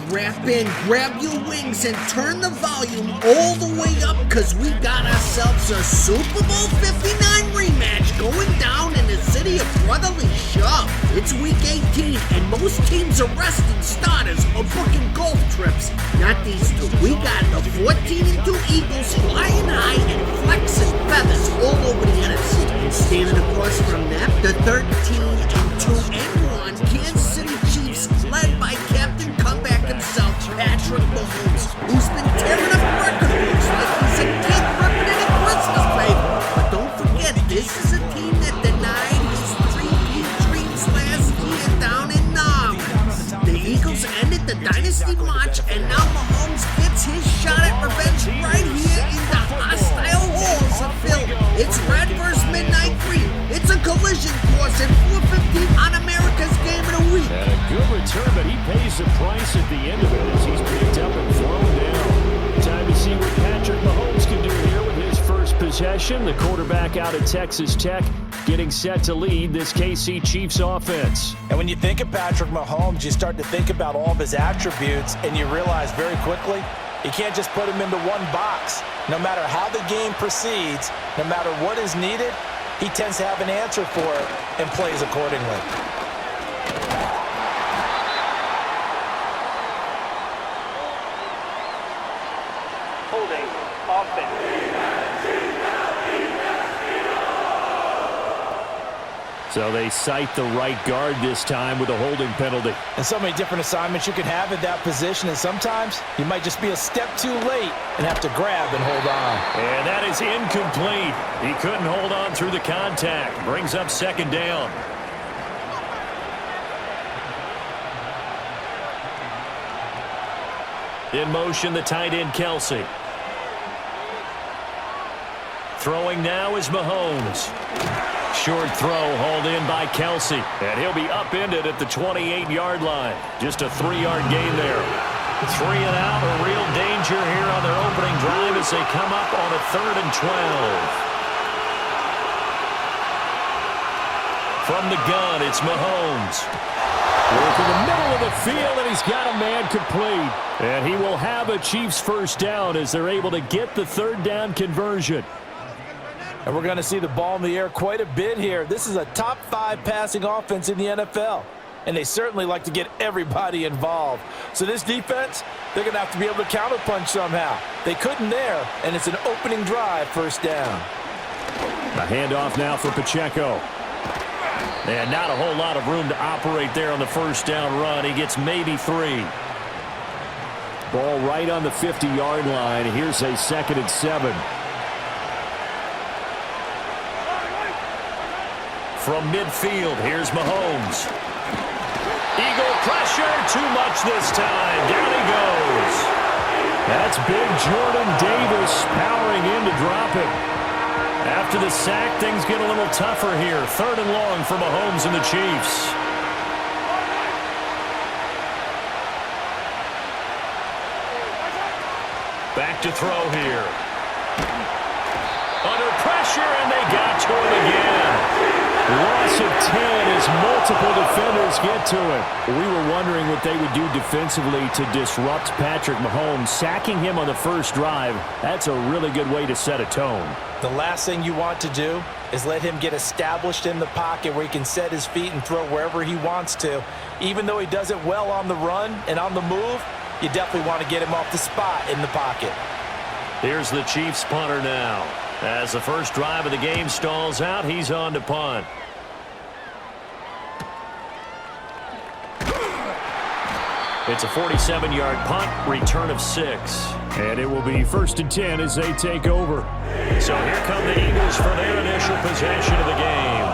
Strap in, grab your wings, and turn the volume all the way up, because we got ourselves a Super Bowl 59 rematch going down in the city of brotherly shove. It's week 18, and most teams are resting starters or booking golf trips. Not these two. We got the 14-2 Eagles flying high and flexing feathers all over the NFC. And standing across from them, the 13-2-1 Kansas City Chiefs, led by Captain Comeback himself, Patrick Mahomes, who's been tearing up record books like he's a kid ripping in a Christmas paper. But don't forget, this is a team that denied his three-peat dreams last year down in New Orleans. The Eagles ended the dynasty march, and now Mahomes gets his shot at revenge right here in the hostile halls of Philly. It's red versus midnight green. It's a collision course at 4:15 on America's Game of the Week. And a good return, but he pays the price at the end of it as he's picked up and thrown down. Time to see what Patrick Mahomes can do here with his first possession. The quarterback out of Texas Tech getting set to lead this KC Chiefs offense. And when you think of Patrick Mahomes, you start to think about all of his attributes, and you realize very quickly you can't just put him into one box. No matter how the game proceeds, no matter what is needed, he tends to have an answer for it and plays accordingly. Holding offense. So they cite the right guard this time with a holding penalty. And so many different assignments you can have at that position, and sometimes you might just be a step too late and have to grab and hold on. And that is incomplete. He couldn't hold on through the contact. Brings up second down. In motion, the tight end, Kelsey. Throwing now is Mahomes. Short throw hauled in by Kelsey. And he'll be upended at the 28-yard line. Just a 3-yard gain there. 3 and out, a real danger here on their opening drive as they come up on a 3rd and 12. From the gun, it's Mahomes. Working the middle of the field, and he's got a man complete. And he will have a Chiefs first down as they're able to get the 3rd down conversion. And we're going to see the ball in the air quite a bit here. This is a top 5 passing offense in the NFL. And they certainly like to get everybody involved. So this defense, they're going to have to be able to counterpunch somehow. They couldn't there, and it's an opening drive, first down. A handoff now for Pacheco. And not a whole lot of room to operate there on the first down run. He gets maybe 3. Ball right on the 50-yard line. Here's a 2nd and 7. From midfield, here's Mahomes. Eagle pressure, too much this time. Down he goes. That's big Jordan Davis powering in to drop him. After the sack, things get a little tougher here. 3rd and long for Mahomes and the Chiefs. Back to throw here. Under pressure, and they got to him again. Loss of 10 as multiple defenders get to it. We were wondering what they would do defensively to disrupt Patrick Mahomes. Sacking him on the first drive, that's a really good way to set a tone. The last thing you want to do is let him get established in the pocket where he can set his feet and throw wherever he wants to. Even though he does it well on the run and on the move, you definitely want to get him off the spot in the pocket. Here's the Chiefs punter now. As the first drive of the game stalls out, he's on to punt. It's a 47-yard punt, return of 6. And it will be 1st and 10 as they take over. So here come the Eagles for their initial possession of the game.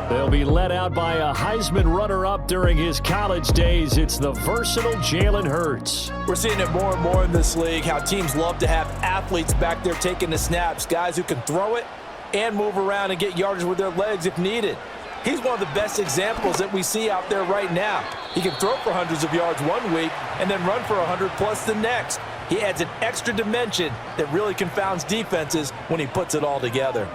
They'll be led out by a Heisman runner-up during his college days. It's the versatile Jalen Hurts. We're seeing it more and more in this league, how teams love to have athletes back there taking the snaps, guys who can throw it and move around and get yardage with their legs if needed. He's one of the best examples that we see out there right now. He can throw for hundreds of yards one week and then run for 100+ the next. He adds an extra dimension that really confounds defenses when he puts it all together.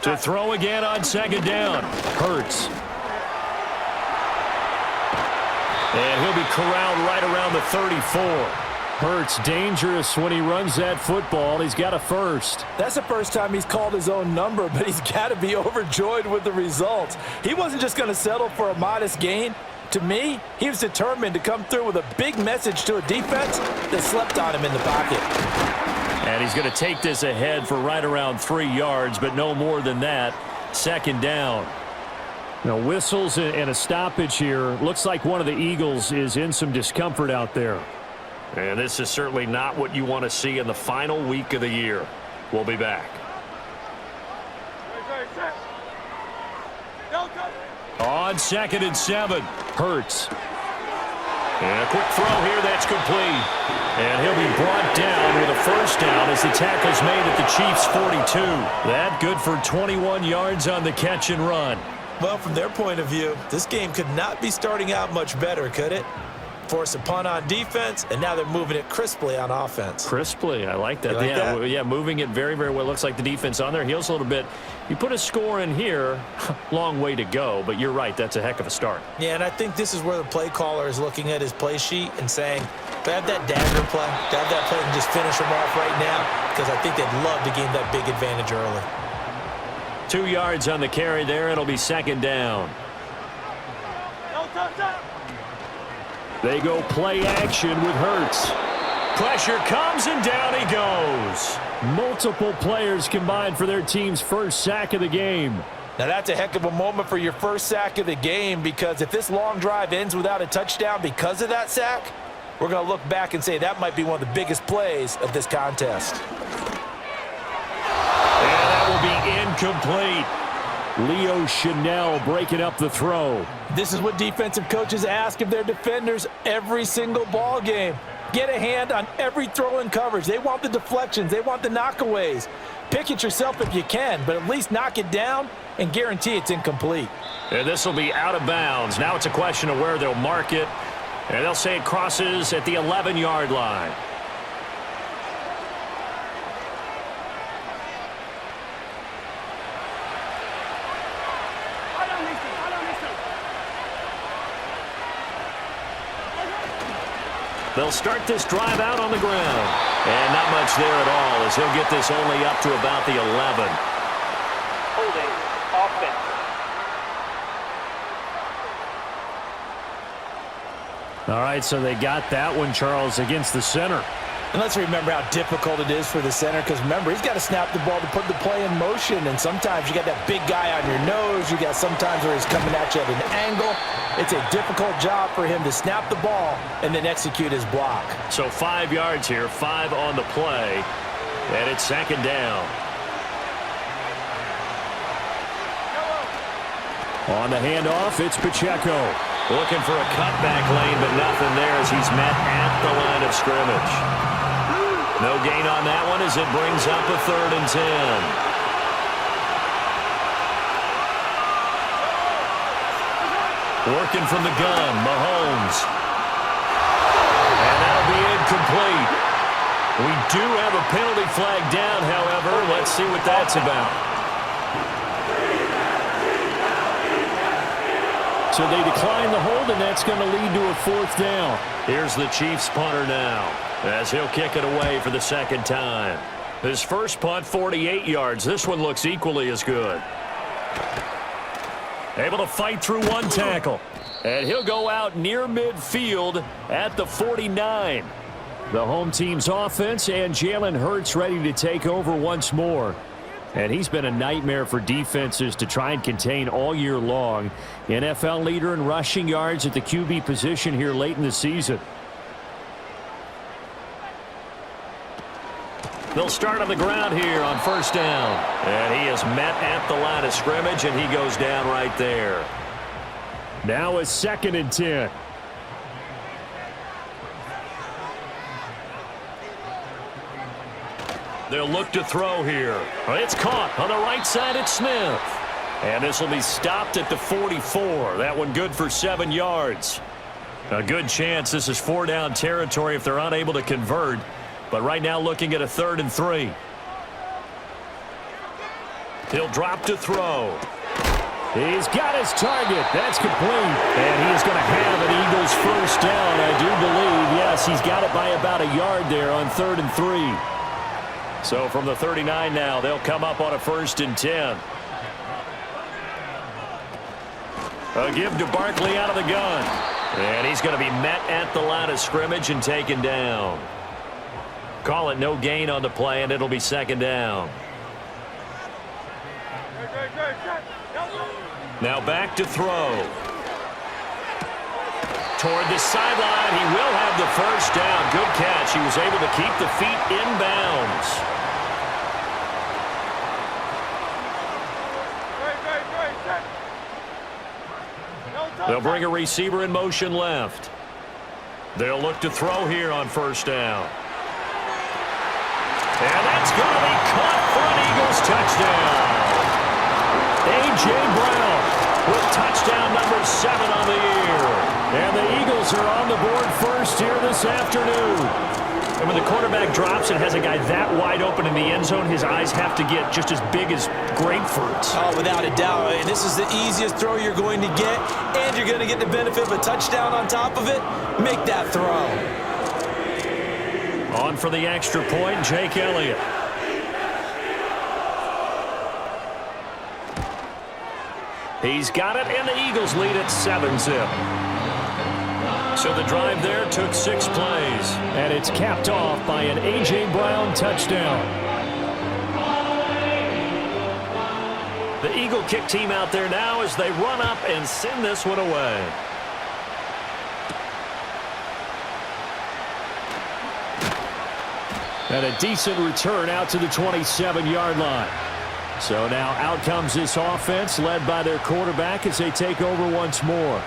To throw again on 2nd down. Hurts. corralled right around the 34. Hurts dangerous when he runs that football. He's got a first. That's the first time he's called his own number, but he's got to be overjoyed with the results. He wasn't just going to settle for a modest gain. To me, he was determined to come through with a big message to a defense that slept on him in the pocket. And he's going to take this ahead for right around 3 yards, but no more than that. Second down. Now, whistles and a stoppage here. Looks like one of the Eagles is in some discomfort out there. And this is certainly not what you want to see in the final week of the year. We'll be back. On 2nd and 7, Hurts. And a quick throw here, that's complete. And he'll be brought down with a first down as the tackle's made at the Chiefs' 42. That good for 21 yards on the catch and run. Well, from their point of view, this game could not be starting out much better, could it? Force a punt on defense, and now they're moving it crisply on offense. Crisply, I like that. Like that? Yeah, moving it very, very well. Looks like the defense on their heels a little bit. You put a score in here, long way to go, but you're right, that's a heck of a start. Yeah, and I think this is where the play caller is looking at his play sheet and saying, do I have that dagger play? Do I have that play and just finish them off right now? Because I think they'd love to gain that big advantage early. 2 yards on the carry there. It'll be second down. They go play action with Hurts. Pressure comes and down he goes. Multiple players combined for their team's first sack of the game. Now that's a heck of a moment for your first sack of the game, because if this long drive ends without a touchdown because of that sack, we're going to look back and say that might be one of the biggest plays of this contest. And that will be incomplete. Leo Chanel breaking up the throw. This is what defensive coaches ask of their defenders every single ball game. Get a hand on every throw in coverage. They want the deflections. They want the knockaways. Pick it yourself if you can, but at least knock it down and guarantee it's incomplete. And this will be out of bounds. Now it's a question of where they'll mark it. And they'll say it crosses at the 11-yard line. They'll start this drive out on the ground. And not much there at all, as he'll get this only up to about the 11. Holding offense. All right, so they got that one, Charles, against the center. And let's remember how difficult it is for the center, because remember, he's got to snap the ball to put the play in motion, and sometimes you got that big guy on your nose. You got sometimes where he's coming at you at an angle. It's a difficult job for him to snap the ball and then execute his block. So 5 yards here, 5 on the play, and it's second down. On the handoff, it's Pacheco. Looking for a cutback lane, but nothing there as he's met at the line of scrimmage. No gain on that one as it brings up a 3rd and 10. Working from the gun, Mahomes. And that'll be incomplete. We do have a penalty flag down, however. Let's see what that's about. So they decline the hold, and that's going to lead to a 4th down. Here's the Chiefs punter now, as he'll kick it away for the 2nd time. His first punt, 48 yards. This one looks equally as good. Able to fight through one tackle. And he'll go out near midfield at the 49. The home team's offense and Jalen Hurts ready to take over once more. And he's been a nightmare for defenses to try and contain all year long. NFL leader in rushing yards at the QB position here late in the season. They'll start on the ground here on 1st down. And he is met at the line of scrimmage, and he goes down right there. Now it's 2nd and 10. They'll look to throw here. It's caught on the right side at Smith. And this will be stopped at the 44. That one good for 7 yards. A good chance this is 4-down territory if they're unable to convert. But right now looking at a 3rd and 3. He'll drop to throw. He's got his target. That's complete. And he is going to have an Eagles first down, I do believe. Yes, he's got it by about a yard there on 3rd and 3. So from the 39 now, they'll come up on a 1st and 10. A give to Barkley out of the gun. And he's going to be met at the line of scrimmage and taken down. Call it no gain on the play, and it'll be 2nd down. Now back to throw. Toward the sideline, he will have the first down. Good catch. He was able to keep the feet inbounds. They'll bring a receiver in motion left. They'll look to throw here on 1st down. And that's going to be caught for an Eagles touchdown. A.J. Brown with touchdown number 7 on the year. And the Eagles are on the board first here this afternoon. And when the quarterback drops and has a guy that wide open in the end zone, his eyes have to get just as big as grapefruits. Oh, without a doubt. And this is the easiest throw you're going to get, and you're going to get the benefit of a touchdown on top of it. Make that throw. On for the extra point, Jake Elliott. He's got it, and the Eagles lead at 7-zip. So the drive there took 6 plays. And it's capped off by an A.J. Brown touchdown. The Eagle kick team out there now as they run up and send this one away. And a decent return out to the 27-yard line. So now out comes this offense led by their quarterback as they take over once more.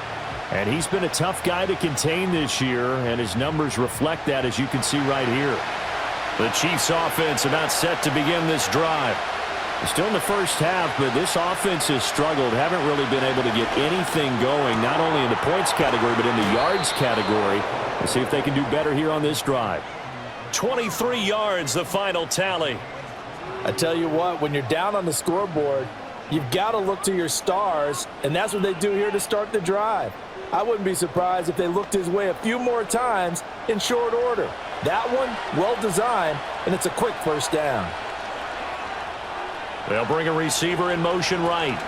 And he's been a tough guy to contain this year, and his numbers reflect that, as you can see right here. The Chiefs offense about set to begin this drive. They're still in the first half, but this offense has struggled. Haven't really been able to get anything going, not only in the points category, but in the yards category. We'll see if they can do better here on this drive. 23 yards, the final tally. I tell you what, when you're down on the scoreboard, you've got to look to your stars, and that's what they do here to start the drive. I wouldn't be surprised if they looked his way a few more times in short order. That one, well designed, and it's a quick first down. They'll bring a receiver in motion right.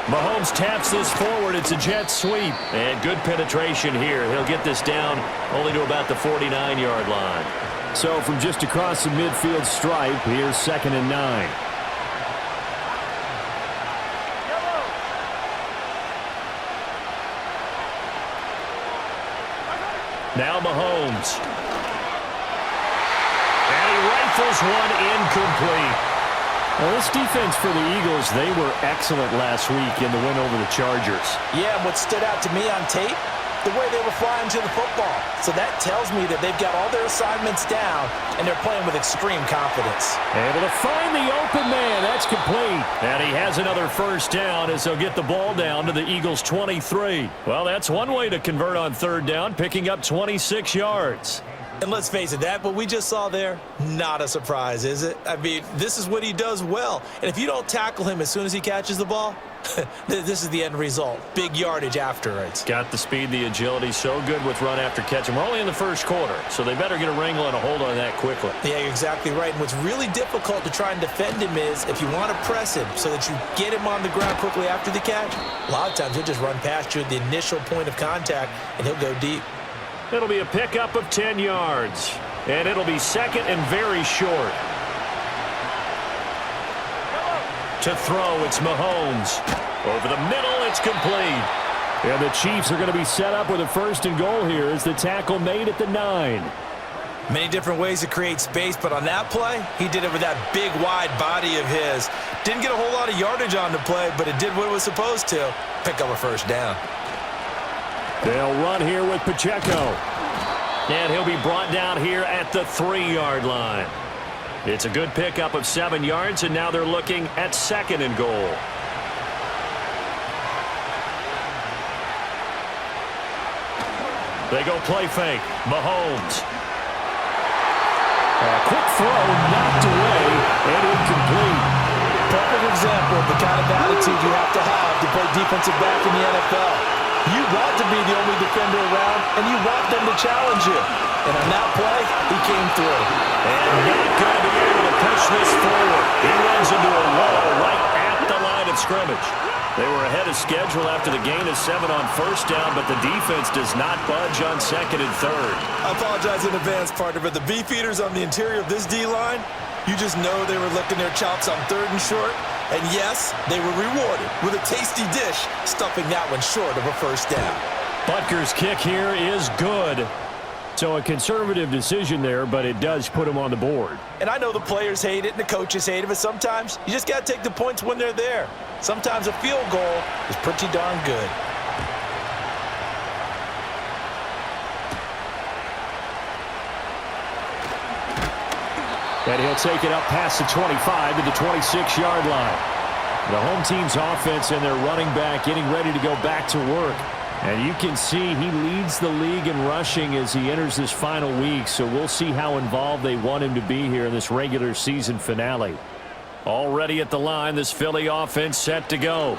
Mahomes taps this forward. It's a jet sweep. And good penetration here. He'll get this down only to about the 49-yard line. So from just across the midfield stripe, here's 2nd and 9. Now Mahomes. And he rifles one incomplete. Well, this defense for the Eagles, they were excellent last week in the win over the Chargers. Yeah, what stood out to me on tape, the way they were flying to the football. So that tells me that they've got all their assignments down, and they're playing with extreme confidence. Able to find the open man. That's complete. And he has another first down as they'll get the ball down to the Eagles' 23. Well, that's one way to convert on 3rd down, picking up 26 yards. And let's face it, that what we just saw there, not a surprise, is it? I mean, this is what he does well. And if you don't tackle him as soon as he catches the ball, this is the end result. Big yardage afterwards. Got the speed, the agility, so good with run after catch. And we're only in the first quarter, so they better get a wrangle and a hold on that quickly. Yeah, you're exactly right. And what's really difficult to try and defend him is if you want to press him so that you get him on the ground quickly after the catch, a lot of times he'll just run past you at the initial point of contact, and he'll go deep. It'll be a pickup of 10 yards. And it'll be 2nd and very short. To throw, it's Mahomes. Over the middle, it's complete. And the Chiefs are going to be set up with a 1st and goal here as the tackle made at the 9. Many different ways to create space, but on that play, he did it with that big, wide body of his. Didn't get a whole lot of yardage on the play, but it did what it was supposed to. Pick up a first down. They'll run here with Pacheco. And he'll be brought down here at the 3-yard line. It's a good pickup of 7 yards, and now they're looking at 2nd and goal. They go play fake. Mahomes. A quick throw knocked away and incomplete. perfect example of the kind of attitude you have to play defensive back in the NFL. You want to be the only defender around, and you want them to challenge you. And on that play, he came through. And not going to be able to push this forward. He runs into a wall right at the line of scrimmage. They were ahead of schedule after the gain of 7 on first down, but the defense does not budge on second and third. I apologize in advance, partner, but the beefeaters on the interior of this D-line, you just know they were licking their chops on 3rd and short. And yes, they were rewarded with a tasty dish, stuffing that one short of a first down. Butker's kick here is good. So a conservative decision there, but it does put him on the board. And I know the players hate it and the coaches hate it, but sometimes you just got to take the points when they're there. Sometimes a field goal is pretty darn good. And he'll take it up past the 25 to the 26-yard line. The home team's offense and their running back getting ready to go back to work. And you can see he leads the league in rushing as he enters this final week. So we'll see how involved they want him to be here in this regular season finale. Already at the line, this Philly offense set to go.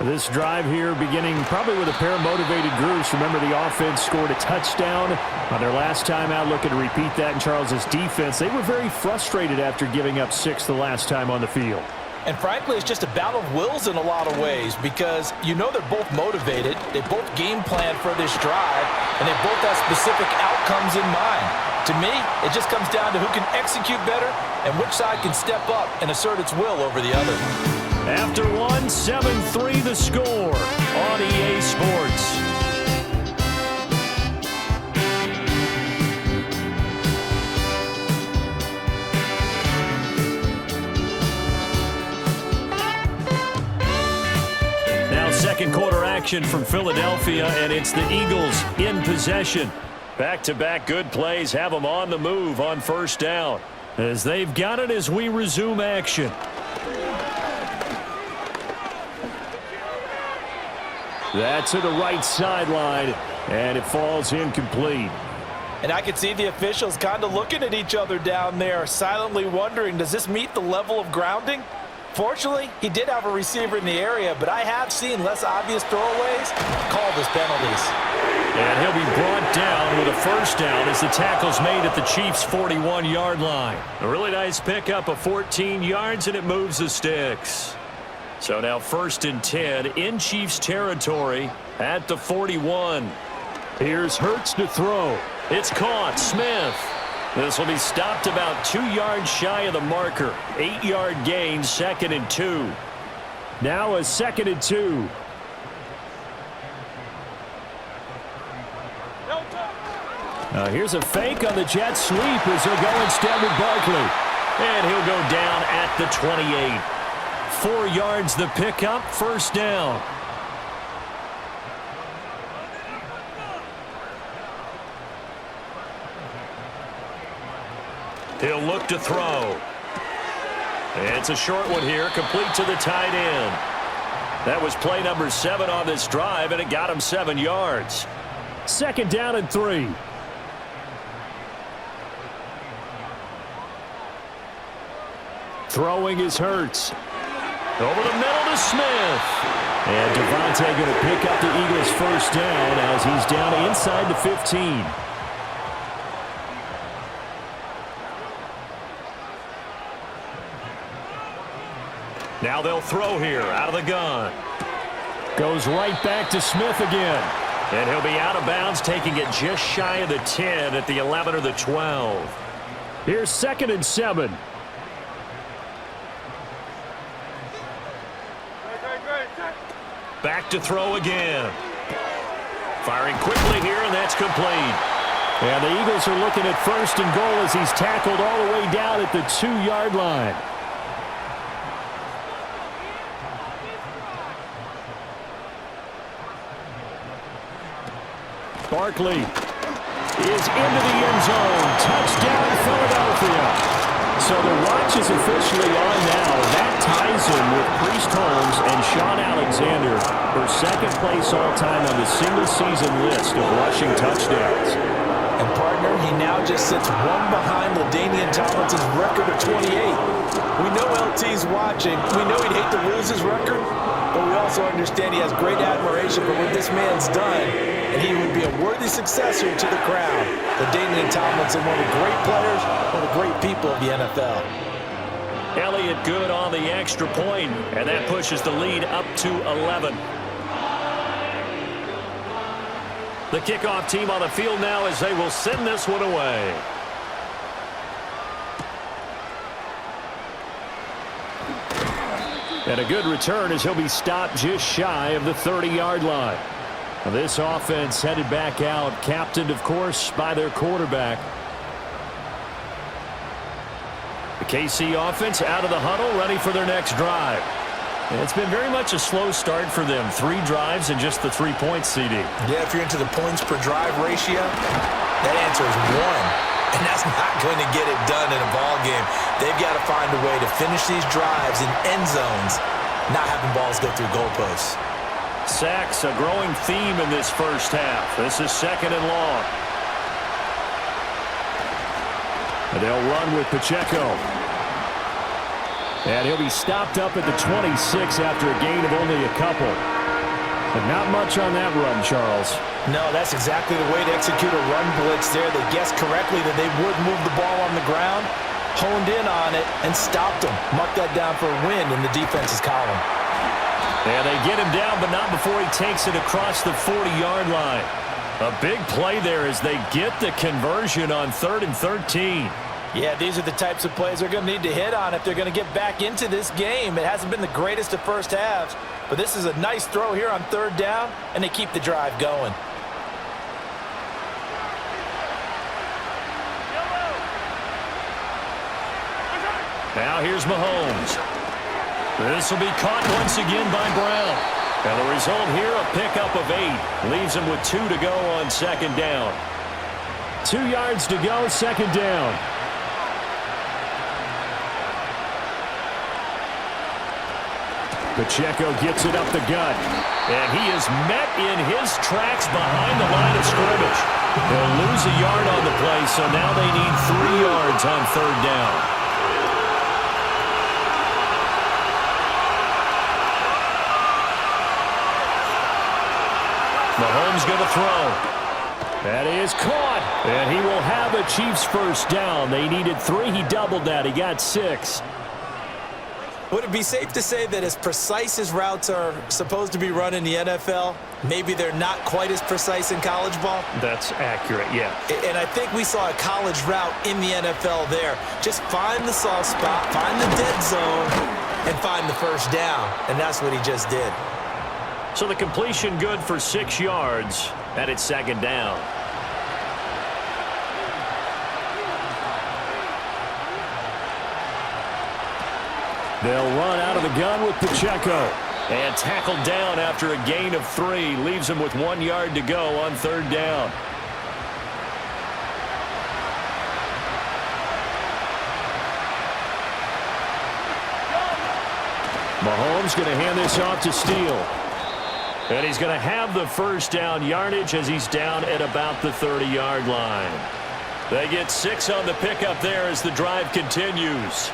This drive here beginning probably with a pair of motivated groups. Remember, the offense scored a touchdown on their last time out. Looking to repeat that in Charles's defense. They were very frustrated after giving up 6 the last time on the field. And frankly, it's just a battle of wills in a lot of ways because you know they're both motivated. They both game plan for this drive, and they both have specific outcomes in mind. To me, it just comes down to who can execute better and which side can step up and assert its will over the other. After one, 7-3 the score on EA Sports. Now second quarter action from Philadelphia, and it's the Eagles in possession. Back-to-back good plays have them on the move on first down. As they've got it as we resume action. That's to the right sideline, and it falls incomplete. And I could see the officials kind of looking at each other down there, silently wondering, does this meet the level of grounding? Fortunately, he did have a receiver in the area, but I have seen less obvious throwaways called as penalties. And he'll be brought down with a first down as the tackle's made at the Chiefs' 41-yard line. A really nice pickup of 14 yards, and it moves the sticks. So now 1st and 10 in Chiefs territory at the 41. Here's Hurts to throw. It's caught. Smith. This will be stopped about 2 yards shy of the marker. 8-yard gain, 2nd and 2. Now a 2nd and 2. Here's a fake on the jet sweep as they'll go instead with Barkley. And he'll go down at the 28. 4 yards the pickup, first down. He'll look to throw. It's a short one here, complete to the tight end. That was play number 7 on this drive, and it got him 7 yards. 2nd down and 3. Throwing is Hurts. Over the middle to Smith. And Devontae going to pick up the Eagles' first down as he's down inside the 15. Now they'll throw here out of the gun. Goes right back to Smith again. And he'll be out of bounds, taking it just shy of the 10 at the 11 or the 12. Here's 2nd and 7. Back to throw again. Firing quickly here, and that's complete. And the Eagles are looking at 1st and goal as he's tackled all the way down at the 2-yard line. Barkley is into the end zone. Touchdown, Philadelphia. So the watch is officially on now. That ties him with Priest Holmes and Sean Alexander for 2nd place all-time on the single-season list of rushing touchdowns. And partner, he now just sits one behind LaDainian Tomlinson's record of 28. We know LT's watching. We know he'd hate to lose his record, but we also understand he has great admiration for what this man's done, and he would be a worthy successor to the crown. LaDainian Tomlinson, one of the great players, one of the great people of the NFL. Elliott good on the extra point, and that pushes the lead up to 11. The kickoff team on the field now as they will send this one away. And a good return as he'll be stopped just shy of the 30-yard line. This offense headed back out, captained, of course, by their quarterback. The KC offense out of the huddle, ready for their next drive. It's been very much a slow start for them. 3 drives and just the 3 points, CD. Yeah, if you're into the points per drive ratio, that answer is 1. And that's not going to get it done in a ball game. They've got to find a way to finish these drives in end zones, not having balls go through goalposts. Sacks, a growing theme in this first half. This is 2nd and long. And they'll run with Pacheco. And he'll be stopped up at the 26 after a gain of only a couple. But not much on that run, Charles. No, that's exactly the way to execute a run blitz there. They guessed correctly that they would move the ball on the ground, honed in on it, and stopped him. Marked that down for a win in the defense's column. And they get him down, but not before he takes it across the 40-yard line. A big play there as they get the conversion on 3rd and 13. Yeah, these are the types of plays they're going to need to hit on if they're going to get back into this game. It hasn't been the greatest of first halves, but this is a nice throw here on 3rd down, and they keep the drive going. Now here's Mahomes. This will be caught once again by Brown. And the result here, a pickup of 8. Leaves him with 2 to go on 2nd down. 2 yards to go, 2nd down. Pacheco gets it up the gut. And he is met in his tracks behind the line of scrimmage. They'll lose a yard on the play, so now they need 3 yards on 3rd down. Mahomes going to throw. That is caught. And he will have a Chiefs first down. They needed 3. He doubled that. He got 6. Would it be safe to say that as precise as routes are supposed to be run in the NFL, maybe they're not quite as precise in college ball? That's accurate, yeah. And I think we saw a college route in the NFL there. Just find the soft spot, find the dead zone, and find the first down. And that's what he just did. So the completion good for 6 yards, and it's 2nd down. They'll run out of the gun with Pacheco. And tackled down after a gain of 3. Leaves him with 1 yard to go on 3rd down. Mahomes going to hand this off to Steele. And he's going to have the first down yardage as he's down at about the 30-yard line. They get 6 on the pickup there as the drive continues.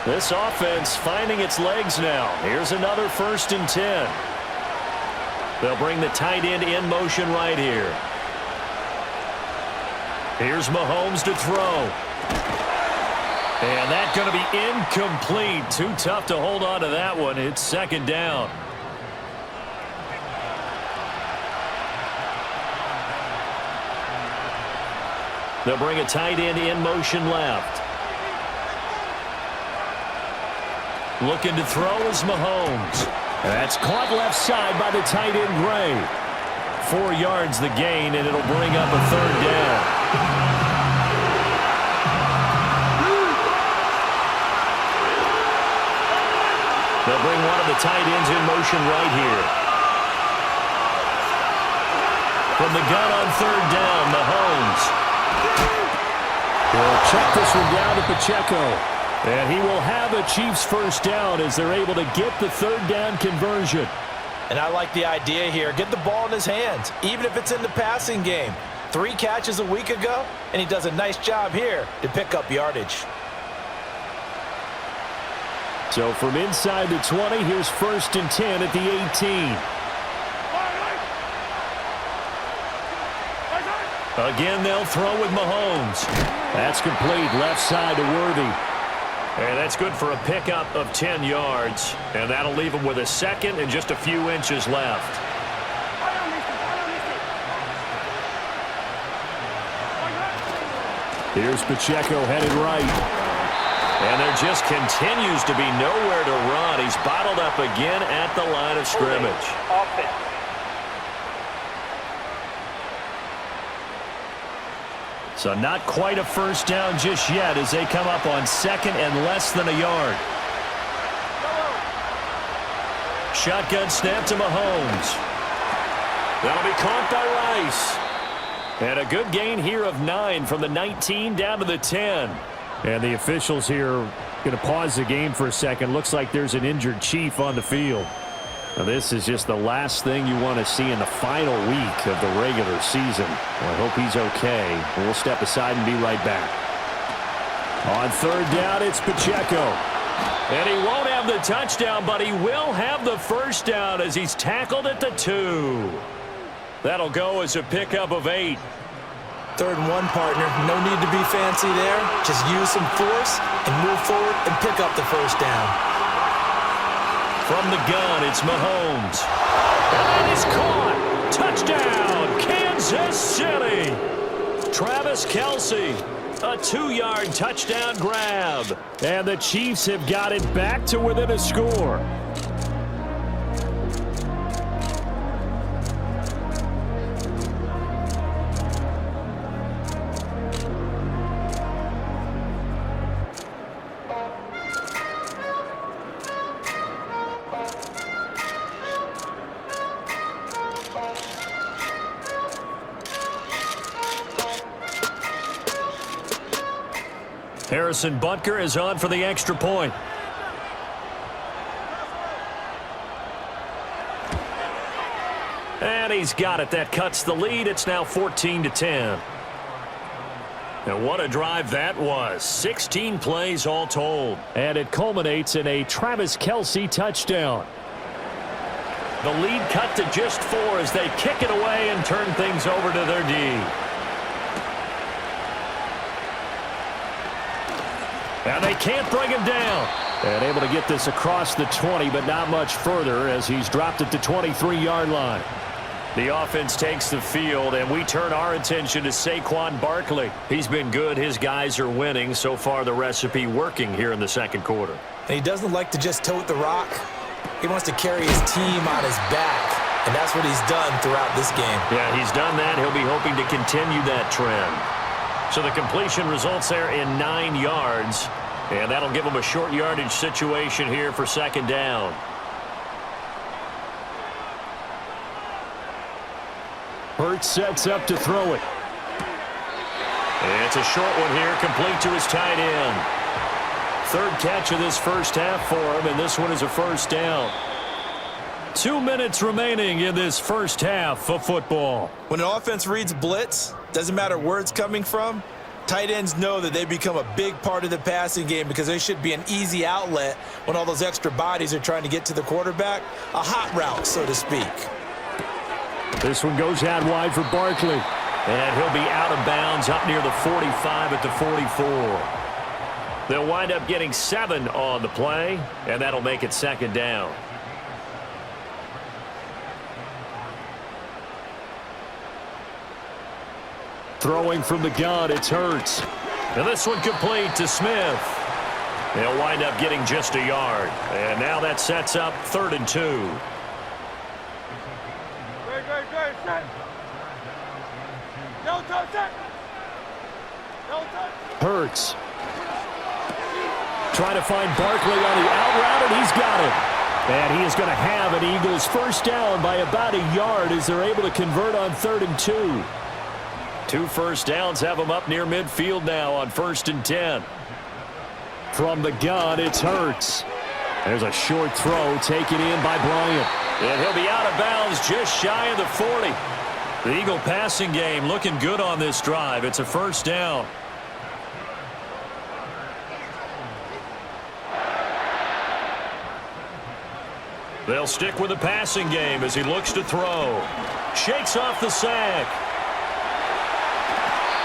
This offense finding its legs now. Here's another 1st and 10. They'll bring the tight end in motion right here. Here's Mahomes to throw. And that's going to be incomplete. Too tough to hold on to that one. It's 2nd down. They'll bring a tight end in motion left. Looking to throw is Mahomes. That's caught left side by the tight end Gray. 4 yards the gain, and it'll bring up a 3rd down. They'll bring one of the tight ends in motion right here. From the gun on 3rd down, Mahomes. He'll check this one down to Pacheco. And he will have a Chiefs first down as they're able to get the 3rd down conversion. And I like the idea here. Get the ball in his hands, even if it's in the passing game. 3 catches a week ago, and he does a nice job here to pick up yardage. So from inside the 20, here's 1st and 10 at the 18. Again, they'll throw with Mahomes. That's complete, left side to Worthy. And that's good for a pickup of 10 yards. And that'll leave him with a 2nd and just a few inches left. Here's Pacheco headed right. And there just continues to be nowhere to run. He's bottled up again at the line of scrimmage. Offense. So not quite a first down just yet as they come up on 2nd and less than a yard. Shotgun snap to Mahomes. That'll be caught by Rice. And a good gain here of 9 from the 19 down to the 10. And the officials here are going to pause the game for a second. Looks like there's an injured Chief on the field. Now, this is just the last thing you want to see in the final week of the regular season. Well, I hope he's okay. We'll step aside and be right back. On 3rd down, it's Pacheco. And he won't have the touchdown, but he will have the first down as he's tackled at the 2. That'll go as a pickup of 8. 3rd and 1, partner. No need to be fancy there. Just use some force and move forward and pick up the first down. From the gun, it's Mahomes. And that is caught. Touchdown, Kansas City. Travis Kelce, a 2-yard touchdown grab. And the Chiefs have got it back to within a score. Harrison Butker is on for the extra point. And he's got it. That cuts the lead. It's now 14-10. And what a drive that was. 16 plays all told. And it culminates in a Travis Kelce touchdown. The lead cut to just 4 as they kick it away and turn things over to their D. And they can't bring him down. And able to get this across the 20, but not much further as he's dropped at the 23-yard line. The offense takes the field, and we turn our attention to Saquon Barkley. He's been good. His guys are winning. So far, the recipe working here in the 2nd quarter. And he doesn't like to just tote the rock. He wants to carry his team on his back, and that's what he's done throughout this game. Yeah, he's done that. He'll be hoping to continue that trend. So the completion results there in 9 yards, and that'll give him a short yardage situation here for 2nd down. Hurts sets up to throw it. And it's a short one here, complete to his tight end. 3rd catch of this first half for him, and this one is a first down. 2 minutes remaining in this first half of football. When an offense reads blitz, doesn't matter where it's coming from, tight ends know that they become a big part of the passing game because they should be an easy outlet when all those extra bodies are trying to get to the quarterback. A hot route, so to speak. This one goes out wide for Barkley. And he'll be out of bounds up near the 45 at the 44. They'll wind up getting 7 on the play, and that'll make it 2nd down. Throwing from the gun, it's Hurts. And this one complete to Smith. They'll wind up getting just a yard. And now that sets up 3rd and 2. Hurts. Trying to find Barkley on the out route, and he's got it. And he is going to have an Eagles first down by about a yard as they're able to convert on 3rd and 2. 2 first downs have him up near midfield now on 1st and 10. From the gun, it's Hurts. There's a short throw taken in by Bryant. And he'll be out of bounds just shy of the 40. The Eagle passing game looking good on this drive. It's a first down. They'll stick with the passing game as he looks to throw. Shakes off the sack.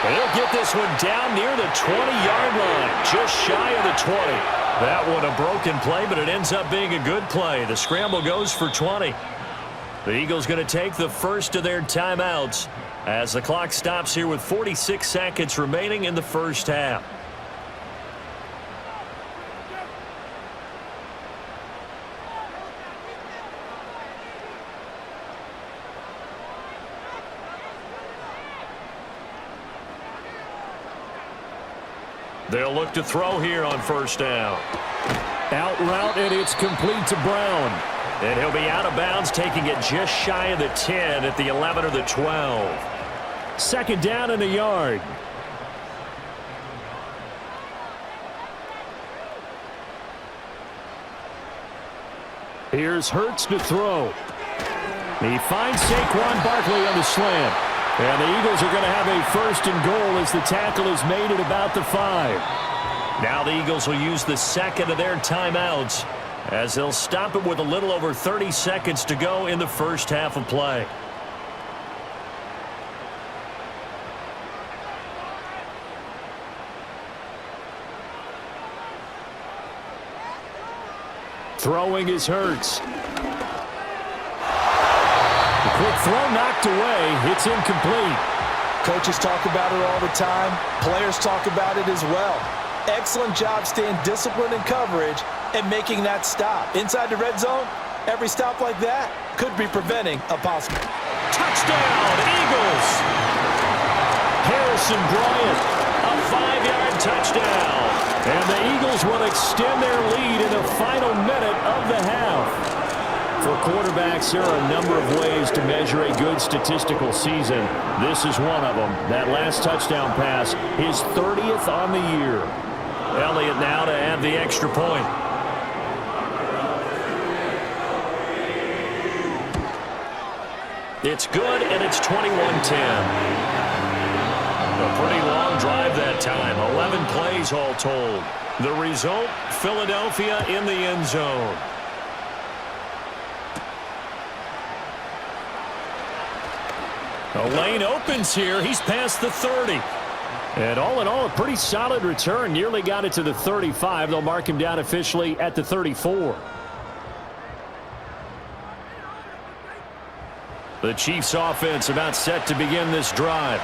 They'll get this one down near the 20-yard line, just shy of the 20. That one a broken play, but it ends up being a good play. The scramble goes for 20. The Eagles going to take the first of their timeouts as the clock stops here with 46 seconds remaining in the first half. They'll look to throw here on first down. Out route, and it's complete to Brown. And he'll be out of bounds, taking it just shy of the 10 at the 11 or the 12. Second down and a yard. Here's Hurts to throw. He finds Saquon Barkley on the slant. And the Eagles are going to have a first and goal as the tackle is made at about the 5. Now the Eagles will use the second of their timeouts as they'll stop it with a little over 30 seconds to go in the first half of play. Throwing is Hurts. The quick throw knocked away. It's incomplete. Coaches talk about it all the time. Players talk about it as well. Excellent job staying disciplined in coverage and making that stop. Inside the red zone, every stop like that could be preventing a possible Touchdown, Eagles! Harrison Bryant, a 5-yard touchdown. And the Eagles will extend their lead in the final minute of the half. For quarterbacks, there are a number of ways to measure a good statistical season. This is one of them. That last touchdown pass, his 30th on the year. Elliott now to add the extra point. It's good, and it's 21-10. A pretty long drive that time. 11 plays all told. The result, Philadelphia in the end zone. A lane opens here. He's past the 30. And all in all, a pretty solid return. Nearly got it to the 35. They'll mark him down officially at the 34. The Chiefs offense about set to begin this drive.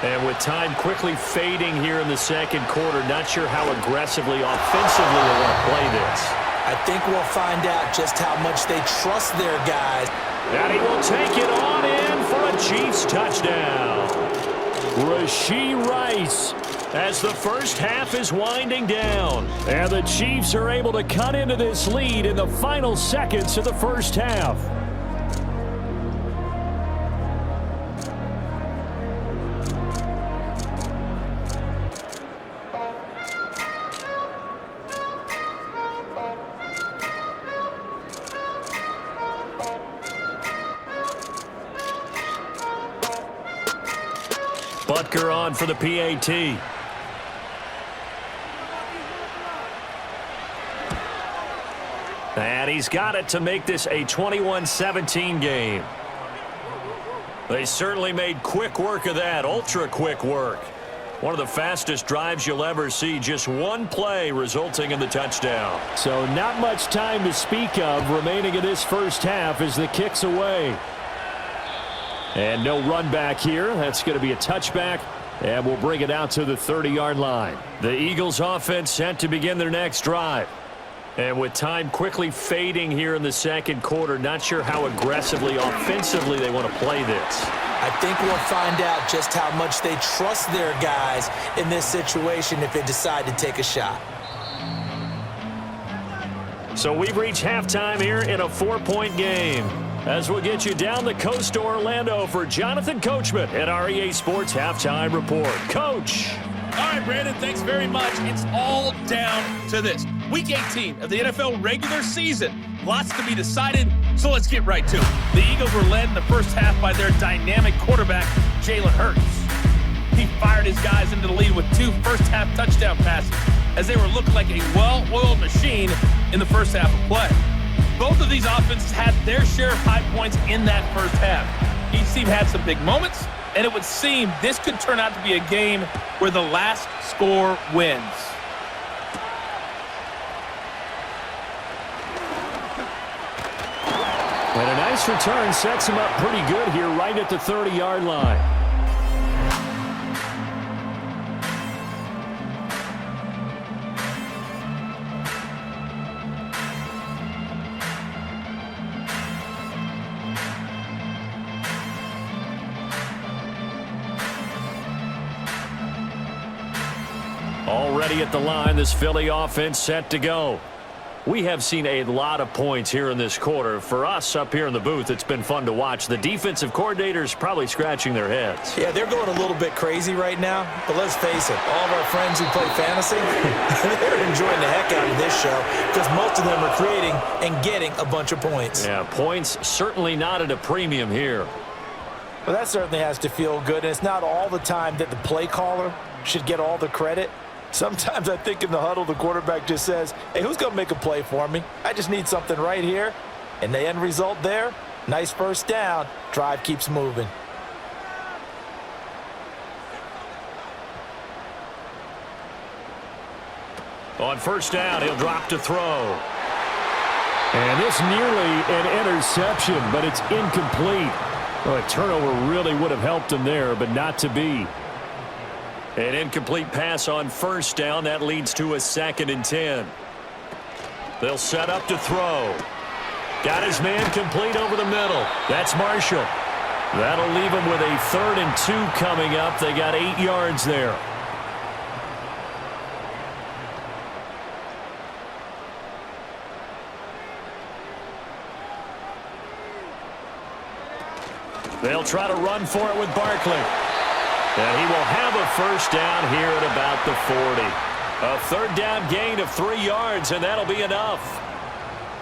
And with time quickly fading here in the second quarter, not sure how aggressively, offensively they want to play this. I think we'll find out just how much they trust their guys. And he will take it on in for a Chiefs touchdown. Rashee Rice as the first half is winding down. And the Chiefs are able to cut into this lead in the final seconds of the first half. Butker on for the PAT. And he's got it to make this a 21-17 game. They certainly made quick work of that, ultra quick work. One of the fastest drives you'll ever see, just one play resulting in the touchdown. So not much time to speak of remaining in this first half as the kick's away. And no run back here. That's going to be a touchback. And we'll bring it out to the 30-yard line. The Eagles offense set to begin their next drive. And with time quickly fading here in the second quarter, not sure how aggressively, offensively they want to play this. I think we'll find out just how much they trust their guys in this situation if they decide to take a shot. So we've reached halftime here in a 4-point game. As we'll get you down the coast to Orlando for Jonathan Coachman at our EA Sports Halftime Report. Coach. All right, Brandon, thanks very much. It's all down to this. Week 18 of the NFL regular season. Lots to be decided. So let's get right to it. The Eagles were led in the first half by their dynamic quarterback, Jalen Hurts. He fired his guys into the lead with 2 first-half touchdown passes as they were looking like a well-oiled machine in the first half of play. Both of these offenses had their share of high points in that first half. Each team had some big moments, and it would seem this could turn out to be a game where the last score wins. And a nice return sets him up pretty good here right at the 30-yard line. Already at the line, this Philly offense set to go. We have seen a lot of points here in this quarter. For us up here in the booth, it's been fun to watch. The defensive coordinators probably scratching their heads. Yeah, they're going a little bit crazy right now. But let's face it, all of our friends who play fantasy, they're enjoying the heck out of this show because most of them are creating and getting a bunch of points. Yeah, points certainly not at a premium here. Well, that certainly has to feel good. And it's not all the time that the play caller should get all the credit. Sometimes I think in the huddle, the quarterback just says, hey, who's going to make a play for me? I just need something right here. And the end result there, nice first down. Drive keeps moving. On first down, he'll drop to throw. And this nearly an interception, but it's incomplete. Well, a turnover really would have helped him there, but not to be. An incomplete pass on first down. That leads to a 2nd and 10. They'll set up to throw. Got his man complete over the middle. That's Marshall. That'll leave him with a 3rd and 2 coming up. They got 8 yards there. They'll try to run for it with Barkley. And he will have a first down here at about the 40. A 3rd down gain of 3 yards, and that'll be enough.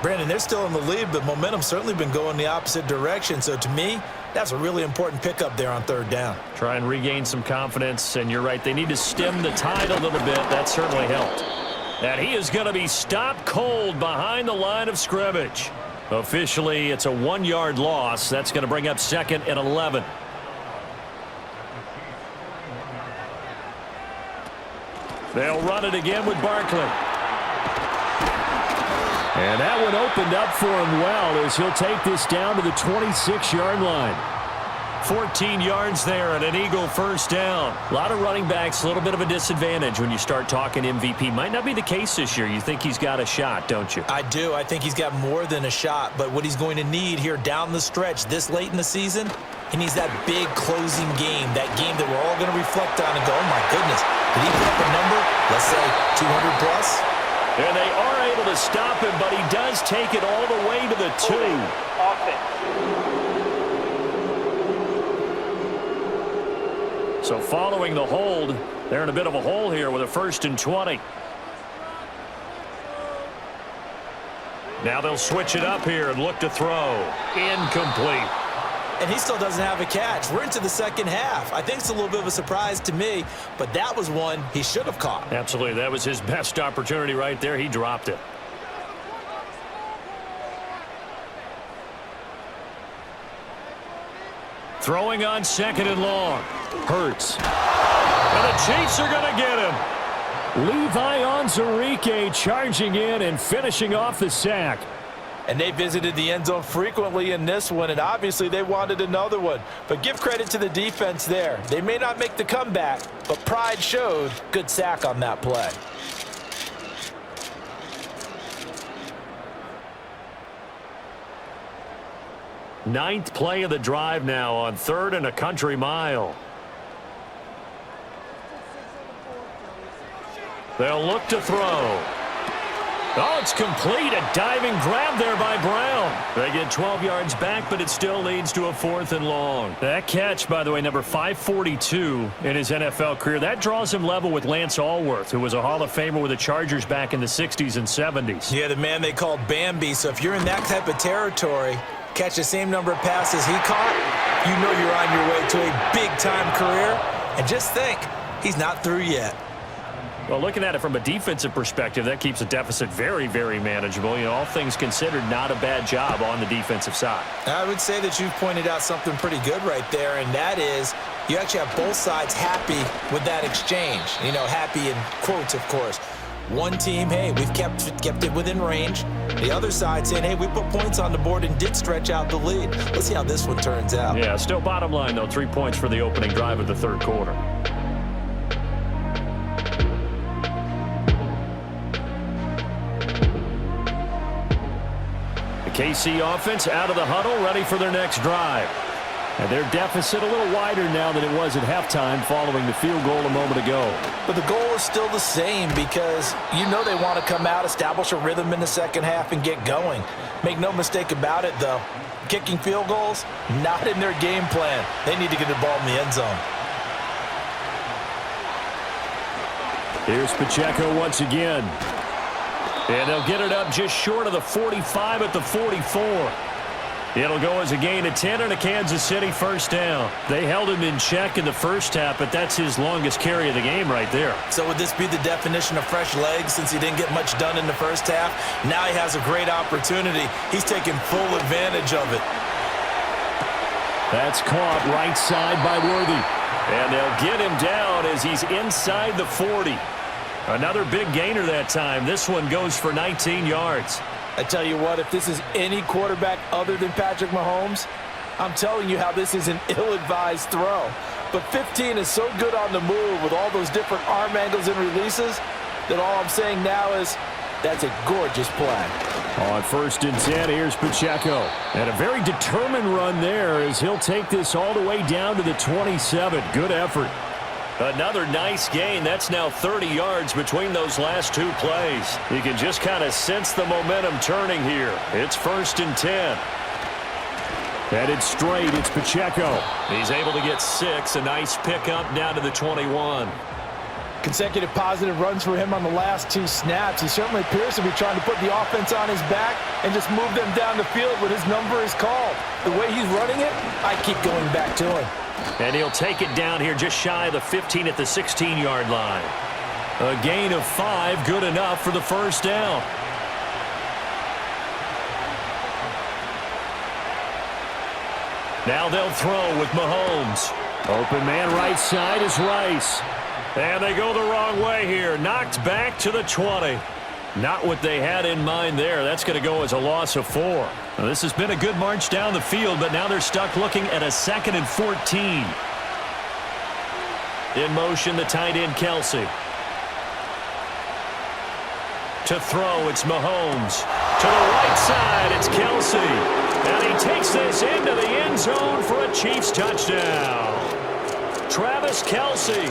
Brandon, they're still in the lead, but momentum's certainly been going the opposite direction. So to me, that's a really important pickup there on 3rd down. Try and regain some confidence, and you're right. They need to stem the tide a little bit. That certainly helped. And he is going to be stopped cold behind the line of scrimmage. Officially, it's a 1-yard loss. That's going to bring up 2nd and 11. They'll run it again with Barkley. And that one opened up for him well as he'll take this down to the 26-yard line. 14 yards there and an Eagle first down. A lot of running backs, a little bit of a disadvantage when you start talking MVP. Might not be the case this year. You think he's got a shot, don't you? I do. I think he's got more than a shot. But what he's going to need here down the stretch this late in the season, he needs that big closing game, that game that we're all going to reflect on and go, oh, my goodness, did he put up a number, let's say 200 plus? And they are able to stop him, but he does take it all the way to the 2. So following the hold, they're in a bit of a hole here with a 1st and 20. Now they'll switch it up here and look to throw. Incomplete. And he still doesn't have a catch. We're into the second half. I think it's a little bit of a surprise to me, but that was one he should have caught. Absolutely. That was his best opportunity right there. He dropped it. Throwing on 2nd and long. Hurts. And the Chiefs are going to get him. Levi Onwuzurike charging in and finishing off the sack. And they visited the end zone frequently in this one, and obviously they wanted another one. But give credit to the defense there. They may not make the comeback, but pride showed. Good sack on that play. Ninth play of the drive now on 3rd and a country mile. They'll look to throw. Oh, it's complete. A diving grab there by Brown. They get 12 yards back, but it still leads to a 4th and long. That catch, by the way, number 542 in his NFL career. That draws him level with Lance Allworth, who was a Hall of Famer with the Chargers back in the 60s and 70s. Yeah, the man they called Bambi. So if you're in that type of territory, catch the same number of passes he caught, you know you're on your way to a big-time career. And just think, he's not through yet. Well, looking at it from a defensive perspective, that keeps the deficit very, very manageable. You know, all things considered, not a bad job on the defensive side. I would say that you've pointed out something pretty good right there, and that is you actually have both sides happy with that exchange. You know, happy in quotes, of course. One team, hey, we've kept it within range. The other side saying, hey, we put points on the board and did stretch out the lead. Let's see how this one turns out. Yeah, still bottom line, though, 3 points for the opening drive of the third quarter. KC offense out of the huddle, ready for their next drive. And their deficit a little wider now than it was at halftime following the field goal a moment ago. But the goal is still the same because you know they want to come out, establish a rhythm in the second half, and get going. Make no mistake about it, though. Kicking field goals, not in their game plan. They need to get the ball in the end zone. Here's Pacheco once again. And they'll get it up just short of the 45 at the 44. It'll go as a gain of 10 and a Kansas City first down. They held him in check in the first half, but that's his longest carry of the game right there. So would this be the definition of fresh legs since he didn't get much done in the first half? Now he has a great opportunity. He's taking full advantage of it. That's caught right side by Worthy. And they'll get him down as he's inside the 40. Another big gainer that time. This one goes for 19 yards. I tell you what, if this is any quarterback other than Patrick Mahomes, I'm telling you how this is an ill-advised throw. But 15 is so good on the move with all those different arm angles and releases that all I'm saying now is that's a gorgeous play. On 1st and 10, here's Pacheco. And a very determined run there as he'll take this all the way down to the 27. Good effort. Another nice gain. That's now 30 yards between those last two plays. You can just kind of sense the momentum turning here. It's 1st and 10. Headed straight, it's Pacheco. He's able to get 6. A nice pickup down to the 21. Consecutive positive runs for him on the last 2 snaps. He certainly appears to be trying to put the offense on his back and just move them down the field when his number is called. The way he's running it, I keep going back to him. And he'll take it down here just shy of the 15 at the 16-yard line. A gain of 5, good enough for the first down. Now they'll throw with Mahomes. Open man right side is Rice. And they go the wrong way here. Knocked back to the 20. Not what they had in mind there. That's going to go as a loss of 4. Now, this has been a good march down the field, but now they're stuck looking at a 2nd and 14. In motion, the tight end, Kelsey. To throw, it's Mahomes. To the right side, it's Kelsey. And he takes this into the end zone for a Chiefs touchdown. Travis Kelsey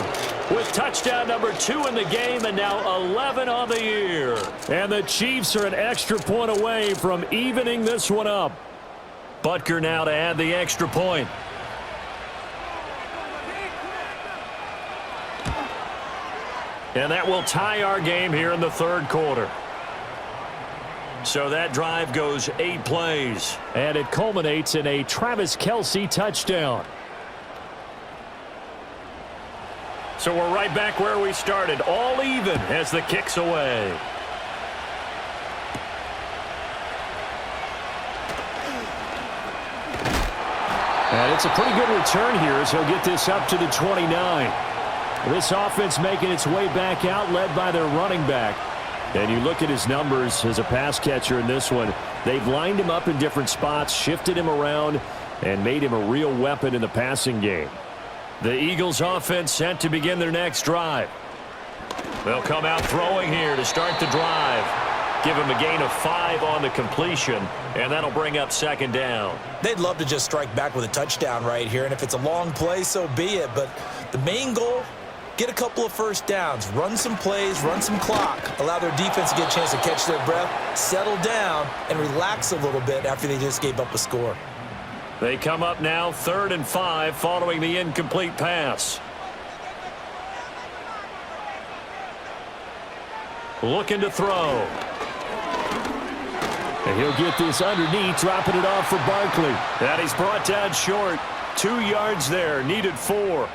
with touchdown number 2 in the game and now 11 on the year. And the Chiefs are an extra point away from evening this one up. Butker now to add the extra point. And that will tie our game here in the third quarter. So that drive goes 8 plays. And it culminates in a Travis Kelsey touchdown. So we're right back where we started, all even as the kick's away. And it's a pretty good return here as he'll get this up to the 29. This offense making its way back out, led by their running back. And you look at his numbers as a pass catcher in this one. They've lined him up in different spots, shifted him around, and made him a real weapon in the passing game. The Eagles offense set to begin their next drive. They'll come out throwing here to start the drive. Give him a gain of 5 on the completion, and that'll bring up 2nd down. They'd love to just strike back with a touchdown right here, and if it's a long play, so be it. But the main goal get a couple of first downs, run some plays, run some clock, allow their defense to get a chance to catch their breath, settle down, and relax a little bit after they just gave up a score. They come up now 3rd and 5 following the incomplete pass. Looking to throw. And he'll get this underneath, dropping it off for Barkley. And he's brought down short. 2 yards there, needed 4.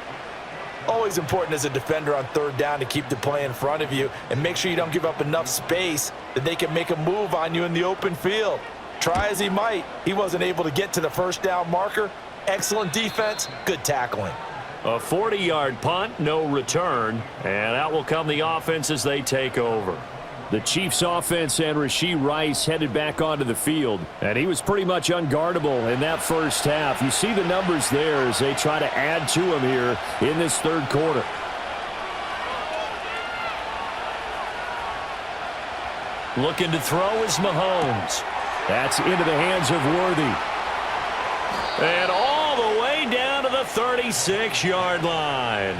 Always important as a defender on 3rd down to keep the play in front of you and make sure you don't give up enough space that they can make a move on you in the open field. Try as he might, he wasn't able to get to the first down marker. Excellent defense, good tackling. A 40-yard punt, no return, and out will come the offense as they take over. The Chiefs offense and Rashee Rice headed back onto the field, and he was pretty much unguardable in that first half. You see the numbers there as they try to add to him here in this 3rd quarter. Looking to throw is Mahomes. That's into the hands of Worthy. And all the way down to the 36-yard line.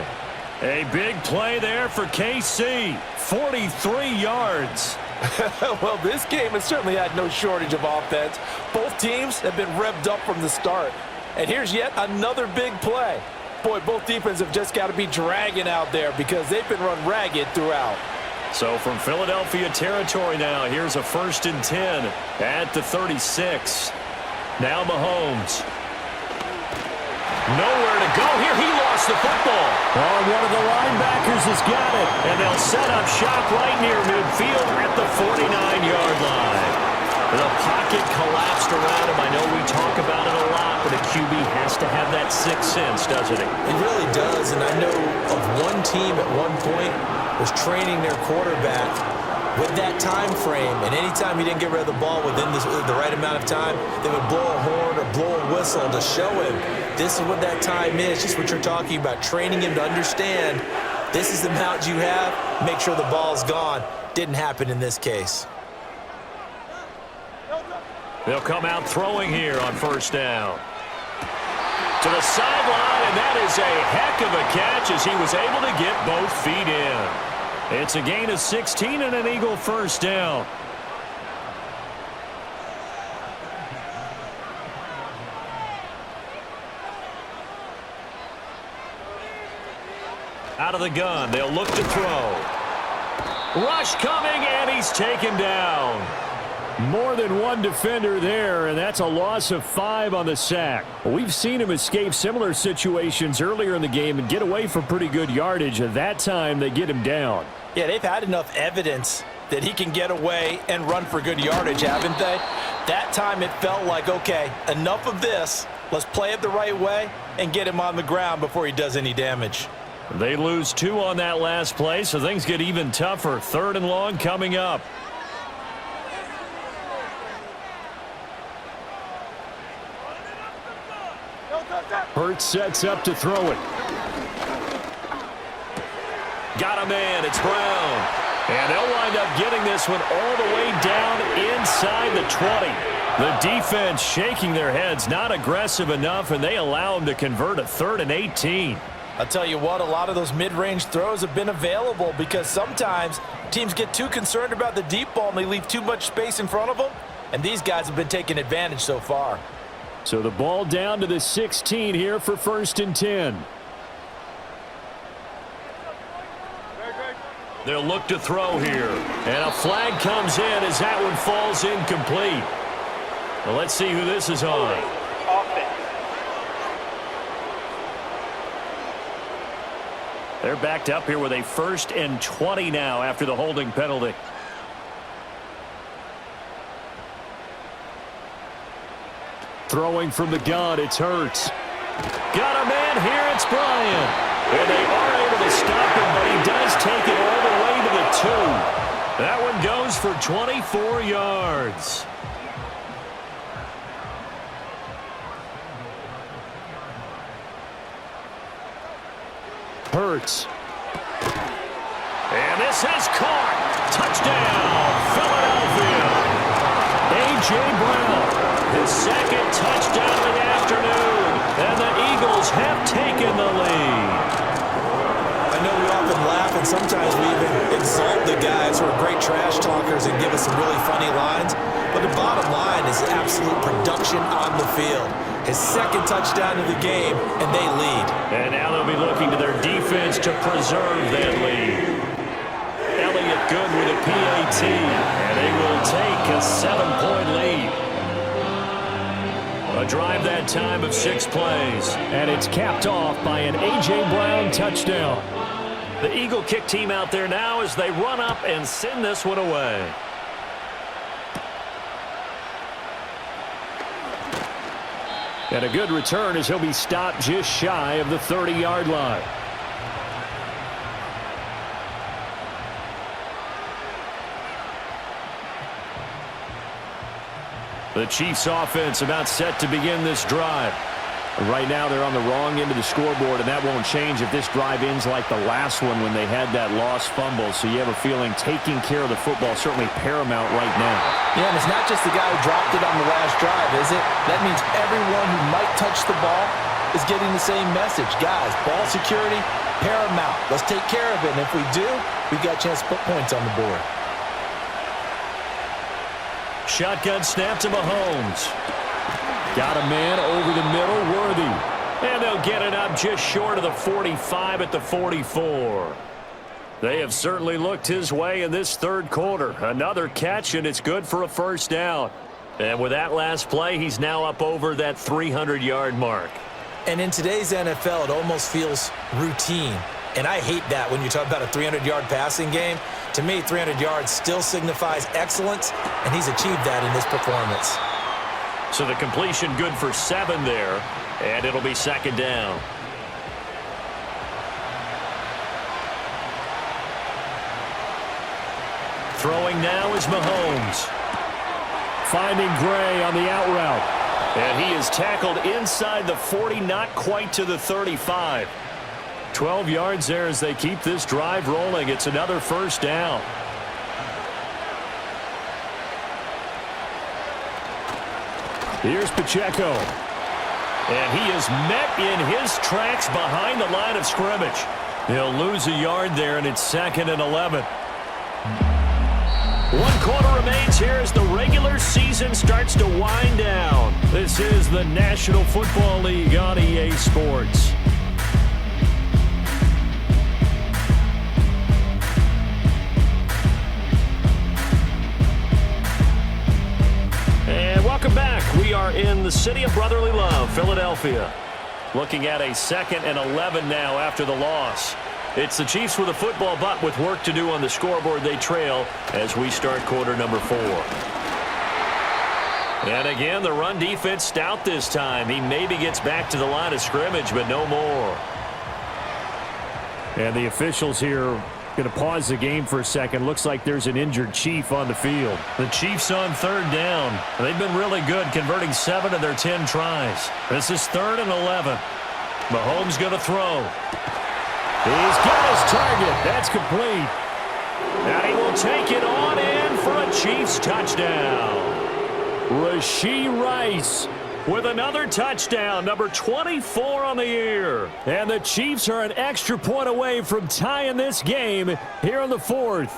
A big play there for KC. 43 yards. Well, this game has certainly had no shortage of offense. Both teams have been revved up from the start. And here's yet another big play. Boy, both defenses have just got to be dragging out there because they've been run ragged throughout. So from Philadelphia territory now, here's a 1st and 10 at the 36. Now Mahomes. Nowhere to go here. He lost the football. Oh, one of the linebackers has got it. And they'll set up shop right near midfield at the 49-yard line. The pocket collapsed around him. I know we talk about it a lot, but a QB has to have that sixth sense, doesn't it? It really does, and I know of one team at one point was training their quarterback with that time frame, and anytime he didn't get rid of the ball within the right amount of time, they would blow a horn or blow a whistle to show him this is what that time is, just what you're talking about, training him to understand this is the amount you have, make sure the ball's gone. Didn't happen in this case. They'll come out throwing here on 1st down. To the sideline, and that is a heck of a catch as he was able to get both feet in. It's a gain of 16 and an Eagle 1st down. Out of the gun, they'll look to throw. Rush coming, and he's taken down. More than one defender there, and that's a loss of 5 on the sack. We've seen him escape similar situations earlier in the game and get away from pretty good yardage. At that time, they get him down. Yeah, they've had enough evidence that he can get away and run for good yardage, haven't they? That time it felt like, okay, enough of this. Let's play it the right way and get him on the ground before he does any damage. They lose 2 on that last play, so things get even tougher. 3rd and long coming up. Hurts sets up to throw it. Got a man. It's Brown. And they'll wind up getting this one all the way down inside the 20. The defense shaking their heads, not aggressive enough, and they allow them to convert a 3rd and 18. I'll tell you what, a lot of those mid-range throws have been available because sometimes teams get too concerned about the deep ball and they leave too much space in front of them, and these guys have been taking advantage so far. So the ball down to the 16 here for 1st and 10. They'll look to throw here. And a flag comes in as that one falls incomplete. Well, let's see who this is on. Offense. They're backed up here with a 1st and 20 now after the holding penalty. Throwing from the gun, it's Hurts. Got a man here, it's Bryant. And they are able to stop him, but he does take it all the way to the 2. That one goes for 24 yards. Hurts. And this is caught. Touchdown, Philadelphia. A.J. Brown. His 2nd touchdown of the afternoon. And the Eagles have taken the lead. I know we and sometimes we even exalt the guys who are great trash talkers and give us some really funny lines. But the bottom line is absolute production on the field. His second touchdown of the game, and they lead. And now they'll be looking to their defense to preserve that lead. Elliott good with a PAT, and they will take a 7-point lead. A drive that time of 6 plays. And it's capped off by an A.J. Brown touchdown. The Eagle kick team out there now as they run up and send this one away. And a good return as he'll be stopped just shy of the 30-yard line. The Chiefs offense about set to begin this drive. Right now they're on the wrong end of the scoreboard, and that won't change if this drive ends like the last one when they had that lost fumble. So you have a feeling taking care of the football is certainly paramount right now. Yeah, and it's not just the guy who dropped it on the last drive, is it? That means everyone who might touch the ball is getting the same message. Guys, ball security, paramount. Let's take care of it, and if we do, we've got a chance to put points on the board. Shotgun snap to Mahomes. Got a man over the middle, Worthy. And they'll get it up just short of the 45 at the 44. They have certainly looked his way in this third quarter. Another catch, and it's good for a first down. And with that last play, he's now up over that 300-yard mark. And in today's NFL, it almost feels routine. And I hate that when you talk about a 300-yard passing game. To me, 300 yards still signifies excellence, and he's achieved that in this performance. So the completion good for 7 there, and it'll be second down. Throwing now is Mahomes. Finding Gray on the out route. And he is tackled inside the 40, not quite to the 35. 12 yards there as they keep this drive rolling. It's another first down. Here's Pacheco. And he is met in his tracks behind the line of scrimmage. He'll lose a yard there, and it's 2nd and 11. 1 quarter remains here as the regular season starts to wind down. This is the National Football League on EA Sports. And welcome back. We are in the city of brotherly love, Philadelphia. Looking at a 2nd and 11 now after the loss. It's the Chiefs with a football, but with work to do on the scoreboard, they trail as we start quarter number 4. And again, the run defense stout this time. He maybe gets back to the line of scrimmage, but no more. And the officials here going to pause the game for a second. Looks like there's an injured Chief on the field. The Chiefs on 3rd down. They've been really good, converting 7 of their 10 tries. This is 3rd and 11. Mahomes going to throw. He's got his target. That's complete. And he will take it on in for a Chiefs touchdown. Rashee Rice with another touchdown, number 24 on the year. And the Chiefs are an extra point away from tying this game here in the 4th.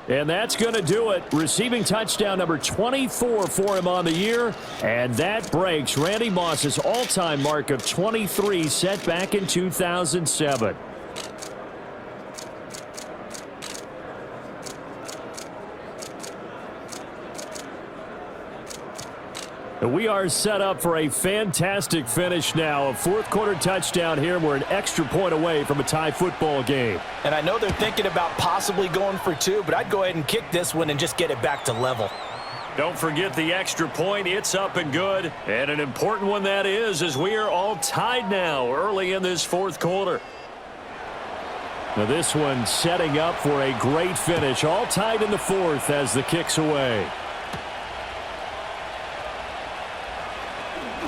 And that's going to do it. Receiving touchdown number 24 for him on the year. And that breaks Randy Moss's all-time mark of 23 set back in 2007. We are set up for a fantastic finish now. A 4th quarter touchdown here. We're an extra point away from a tie football game. And I know they're thinking about possibly going for 2, but I'd go ahead and kick this one and just get it back to level. Don't forget the extra point. It's up and good. And an important one that is, as we are all tied now early in this 4th quarter. Now this one setting up for a great finish. All tied in the 4th as the kick's away.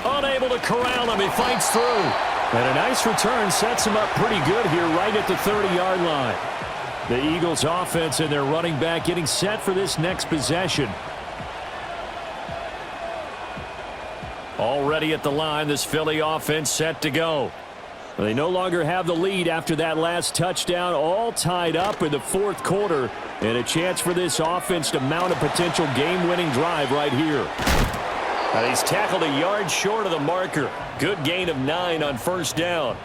Unable to corral him. He fights through. And a nice return sets him up pretty good here right at the 30-yard line. The Eagles offense and their running back getting set for this next possession. Already at the line, this Philly offense set to go. They no longer have the lead after that last touchdown, all tied up in the fourth quarter, and a chance for this offense to mount a potential game-winning drive right here. He's tackled a yard short of the marker. Good gain of 9 on first down.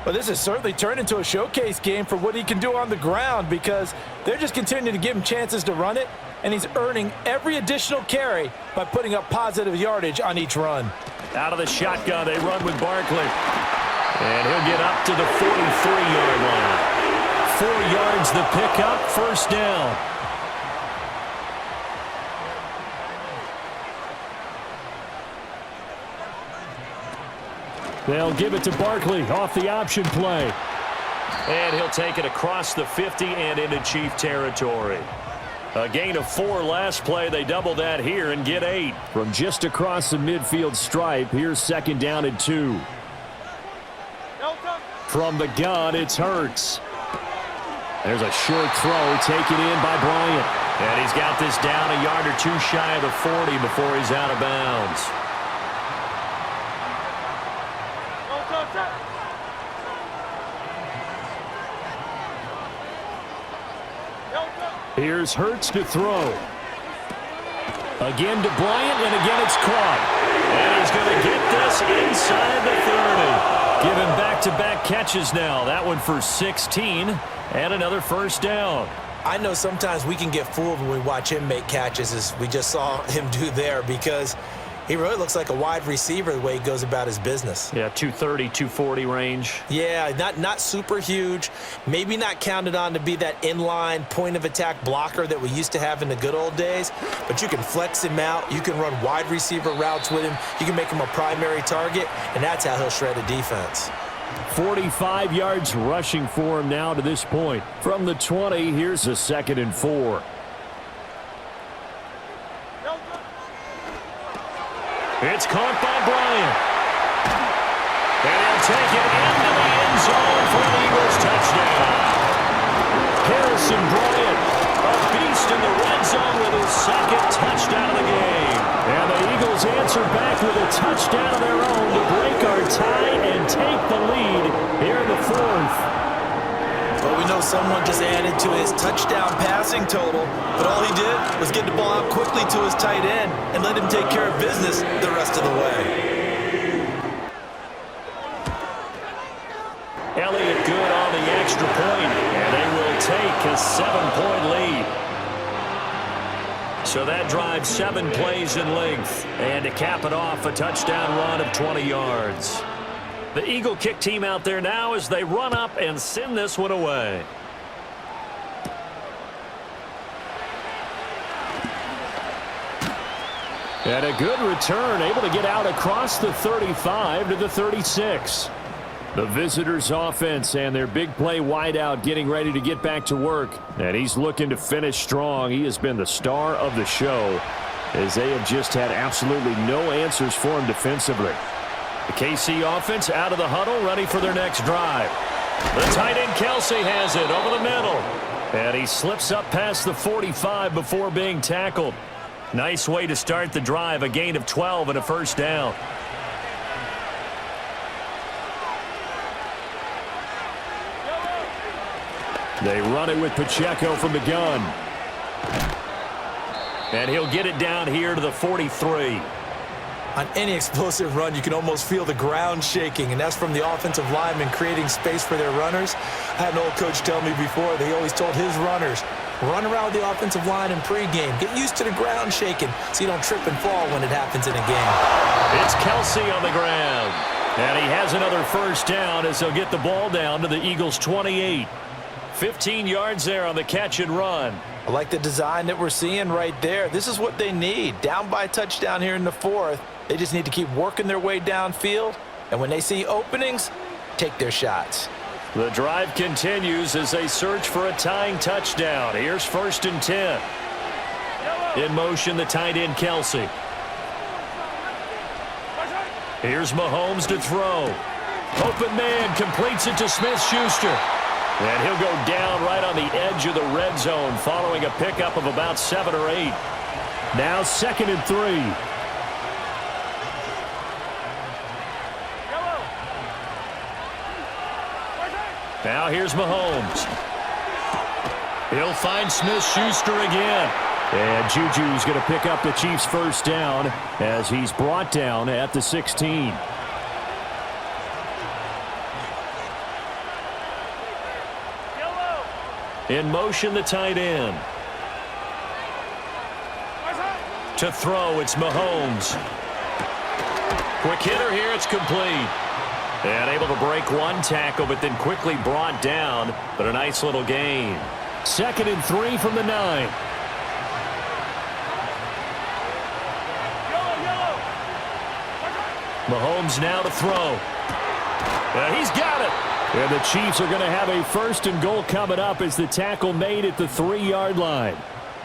Well, this has certainly turned into a showcase game for what he can do on the ground because they're just continuing to give him chances to run it, and he's earning every additional carry by putting up positive yardage on each run. Out of the shotgun, they run with Barkley. And he'll get up to the 43-yard line. 4 yards the pickup, first down. They'll give it to Barkley off the option play. And he'll take it across the 50 and into Chief territory. A gain of 4 last play. They double that here and get 8. From just across the midfield stripe, here's second down and 2. From the gun, it's Hurts. There's a short throw taken in by Bryant. And he's got this down a yard or 2 shy of the 40 before he's out of bounds. Here's Hurts to throw. Again to Bryant, and again it's caught. And he's going to get this inside the 30. Give him back-to-back catches now. That one for 16, and another first down. I know sometimes we can get fooled when we watch him make catches, as we just saw him do there, because he really looks like a wide receiver the way he goes about his business. Yeah, 230, 240 range. Yeah, not super huge. Maybe not counted on to be that inline point-of-attack blocker that we used to have in the good old days, but you can flex him out. You can run wide receiver routes with him. You can make him a primary target, and that's how he'll shred a defense. 45 yards rushing for him now to this point. From the 20, here's a 2nd and 4. It's caught by Bryant. And he'll take it into the end zone for an Eagles touchdown. Harrison Bryant, a beast in the red zone with his 2nd touchdown of the game. And the Eagles answer back with a touchdown of their own to break our tie and take the lead here in the 4th. But we know someone just added to his touchdown passing total, but all he did was get the ball out quickly to his tight end and let him take care of business the rest of the way. Elliott good on the extra point, and they will take a 7-point lead. So that drives 7 plays in length, and to cap it off, a touchdown run of 20 yards. The Eagle kick team out there now as they run up and send this one away. And a good return, able to get out across the 35 to the 36. The visitors' offense and their big play wideout getting ready to get back to work. And he's looking to finish strong. He has been the star of the show as they have just had absolutely no answers for him defensively. The KC offense out of the huddle, ready for their next drive. The tight end Kelsey has it over the middle. And he slips up past the 45 before being tackled. Nice way to start the drive, a gain of 12 and a first down. They run it with Pacheco from the gun. And he'll get it down here to the 43. On any explosive run, you can almost feel the ground shaking, and that's from the offensive linemen creating space for their runners. I had an old coach tell me before, they always told his runners, run around with the offensive line in pregame. Get used to the ground shaking so you don't trip and fall when it happens in a game. It's Kelsey on the ground. And he has another first down as he'll get the ball down to the Eagles' 28. 15 yards there on the catch and run. I like the design that we're seeing right there. This is what they need. Down by a touchdown here in the 4th. They just need to keep working their way downfield. And when they see openings, take their shots. The drive continues as they search for a tying touchdown. Here's 1st and 10. In motion, the tight end Kelsey. Here's Mahomes to throw. Open man completes it to Smith-Schuster. And he'll go down right on the edge of the red zone following a pickup of about 7 or 8. Now 2nd and 3. Now here's Mahomes. He'll find Smith-Schuster again. And Juju's going to pick up the Chiefs' first down as he's brought down at the 16. In motion, the tight end. To throw, it's Mahomes. Quick hitter here, it's complete. And able to break one tackle, but then quickly brought down. But a nice little gain. 2nd and 3 from the 9. Mahomes now to throw. He's got it. And the Chiefs are going to have a 1st and goal coming up as the tackle made at the 3-yard line.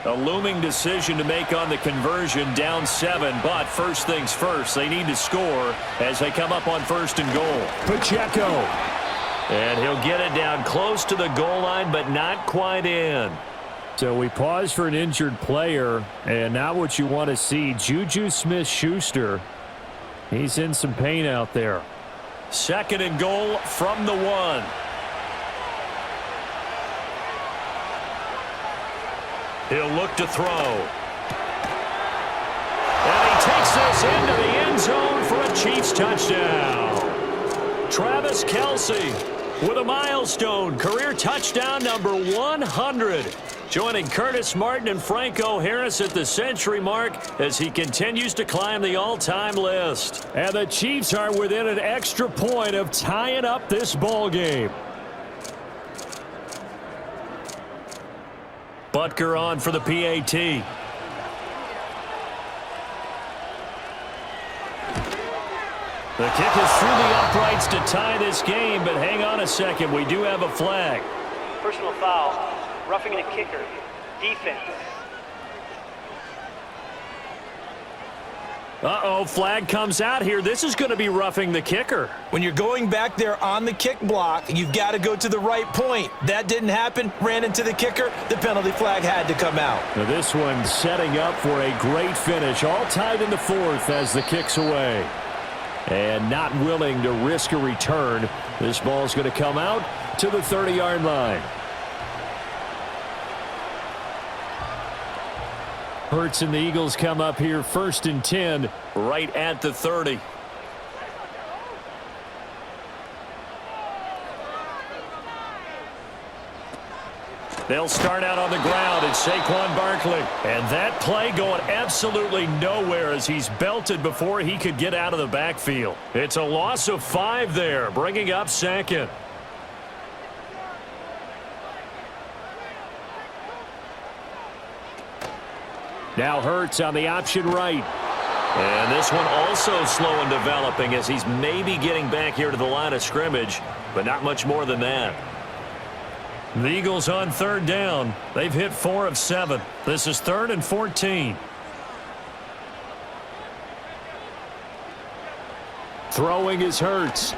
A looming decision to make on the conversion, down 7, but first things first, they need to score as they come up on 1st and goal. Pacheco. And he'll get it down close to the goal line, but not quite in. So we pause for an injured player, and not what you want to see. Juju Smith-Schuster, he's in some pain out there. 2nd and goal from the 1. He'll look to throw. And he takes this into the end zone for a Chiefs touchdown. Travis Kelce with a milestone career touchdown number 100. Joining Curtis Martin and Franco Harris at the century mark as he continues to climb the all-time list. And the Chiefs are within an extra point of tying up this ball game. Butker on for the PAT. The kick is through the uprights to tie this game, but hang on a second. We do have a flag. Personal foul. Roughing the kicker. Defense. Uh-oh, flag comes out here. This is going to be roughing the kicker. When you're going back there on the kick block, you've got to go to the right point. That didn't happen. Ran into the kicker. The penalty flag had to come out. Now this one setting up for a great finish. All tied in the 4th as the kick's away. And not willing to risk a return. This ball's going to come out to the 30-yard line. Hurts and the Eagles come up here 1st and 10 right at the 30. They'll start out on the ground. It's Saquon Barkley. And that play going absolutely nowhere as he's belted before he could get out of the backfield. It's a loss of 5 there, bringing up 2nd. Now Hurts on the option right. And this one also slow in developing as he's maybe getting back here to the line of scrimmage, but not much more than that. The Eagles on 3rd down. They've hit 4 of 7. This is 3rd and 14. Throwing is Hurts.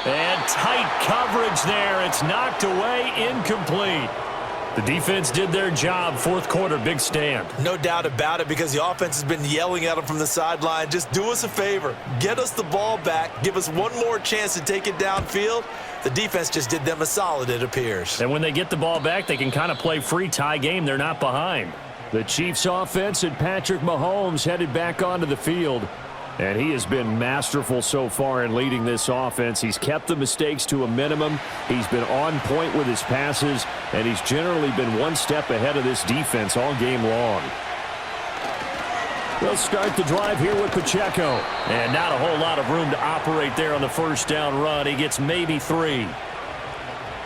And tight coverage there. It's knocked away, incomplete. The defense did their job. 4th quarter, big stand. No doubt about it, because the offense has been yelling at them from the sideline. Just do us a favor. Get us the ball back. Give us one more chance to take it downfield. The defense just did them a solid, it appears. And when they get the ball back, they can kind of play free tie game. They're not behind. The Chiefs offense and Patrick Mahomes headed back onto the field. And he has been masterful so far in leading this offense. He's kept the mistakes to a minimum. He's been on point with his passes, and he's generally been one step ahead of this defense all game long. They'll start the drive here with Pacheco. And not a whole lot of room to operate there on the 1st down run. He gets maybe 3.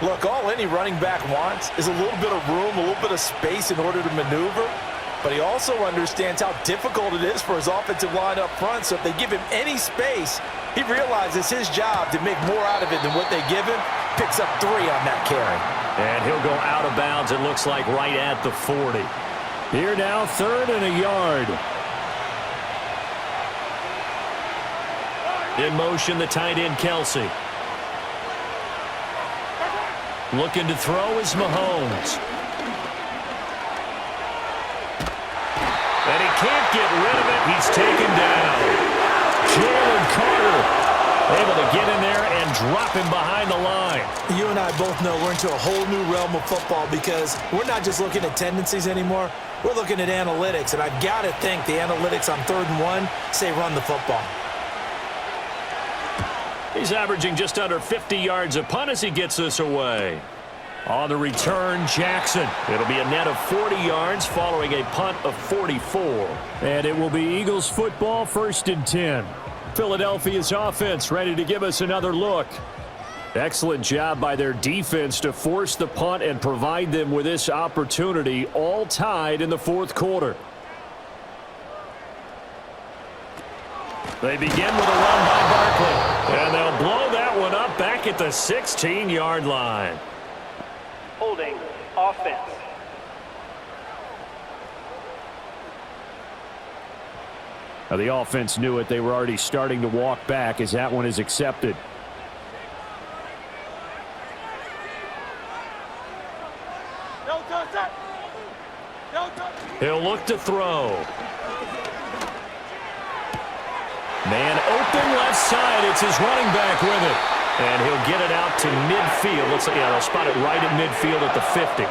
Look, all any running back wants is a little bit of room, a little bit of space in order to maneuver. But he also understands how difficult it is for his offensive line up front. So if they give him any space, he realizes his job to make more out of it than what they give him. Picks up 3 on that carry. And he'll go out of bounds, it looks like, right at the 40. Here now, 3rd and a yard. In motion, the tight end, Kelce. Looking to throw is Mahomes. And he can't get rid of it. He's taken down. Jalen Carter Able to get in there and drop him behind the line. You and I both know we're into a whole new realm of football because we're not just looking at tendencies anymore. We're looking at analytics, and I've got to think the analytics on 3rd and 1 say run the football. He's averaging just under 50 yards a punt as he gets this away. On the return, Jackson. It'll be a net of 40 yards following a punt of 44. And it will be Eagles football, 1st and 10. Philadelphia's offense ready to give us another look. Excellent job by their defense to force the punt and provide them with this opportunity, all tied in the 4th quarter. They begin with a run by Barkley, and they'll blow that one up back at the 16-yard line. Holding offense. Now the offense knew it. They were already starting to walk back as that one is accepted. He'll look to throw. Man open left side. It's his running back with it. And he'll get it out to midfield. Looks like they'll spot it right at midfield at the 50.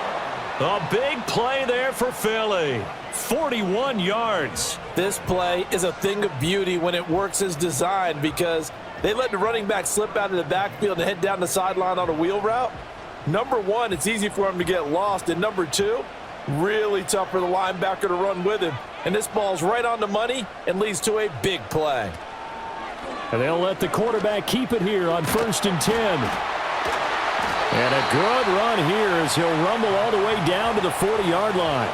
A big play there for Philly. 41 yards. This play is a thing of beauty when it works as designed because they let the running back slip out of the backfield and head down the sideline on a wheel route. Number one, it's easy for him to get lost. And number two, really tough for the linebacker to run with him. And this ball's right on the money and leads to a big play. And they'll let the quarterback keep it here on 1st and 10. And a good run here as he'll rumble all the way down to the 40-yard line.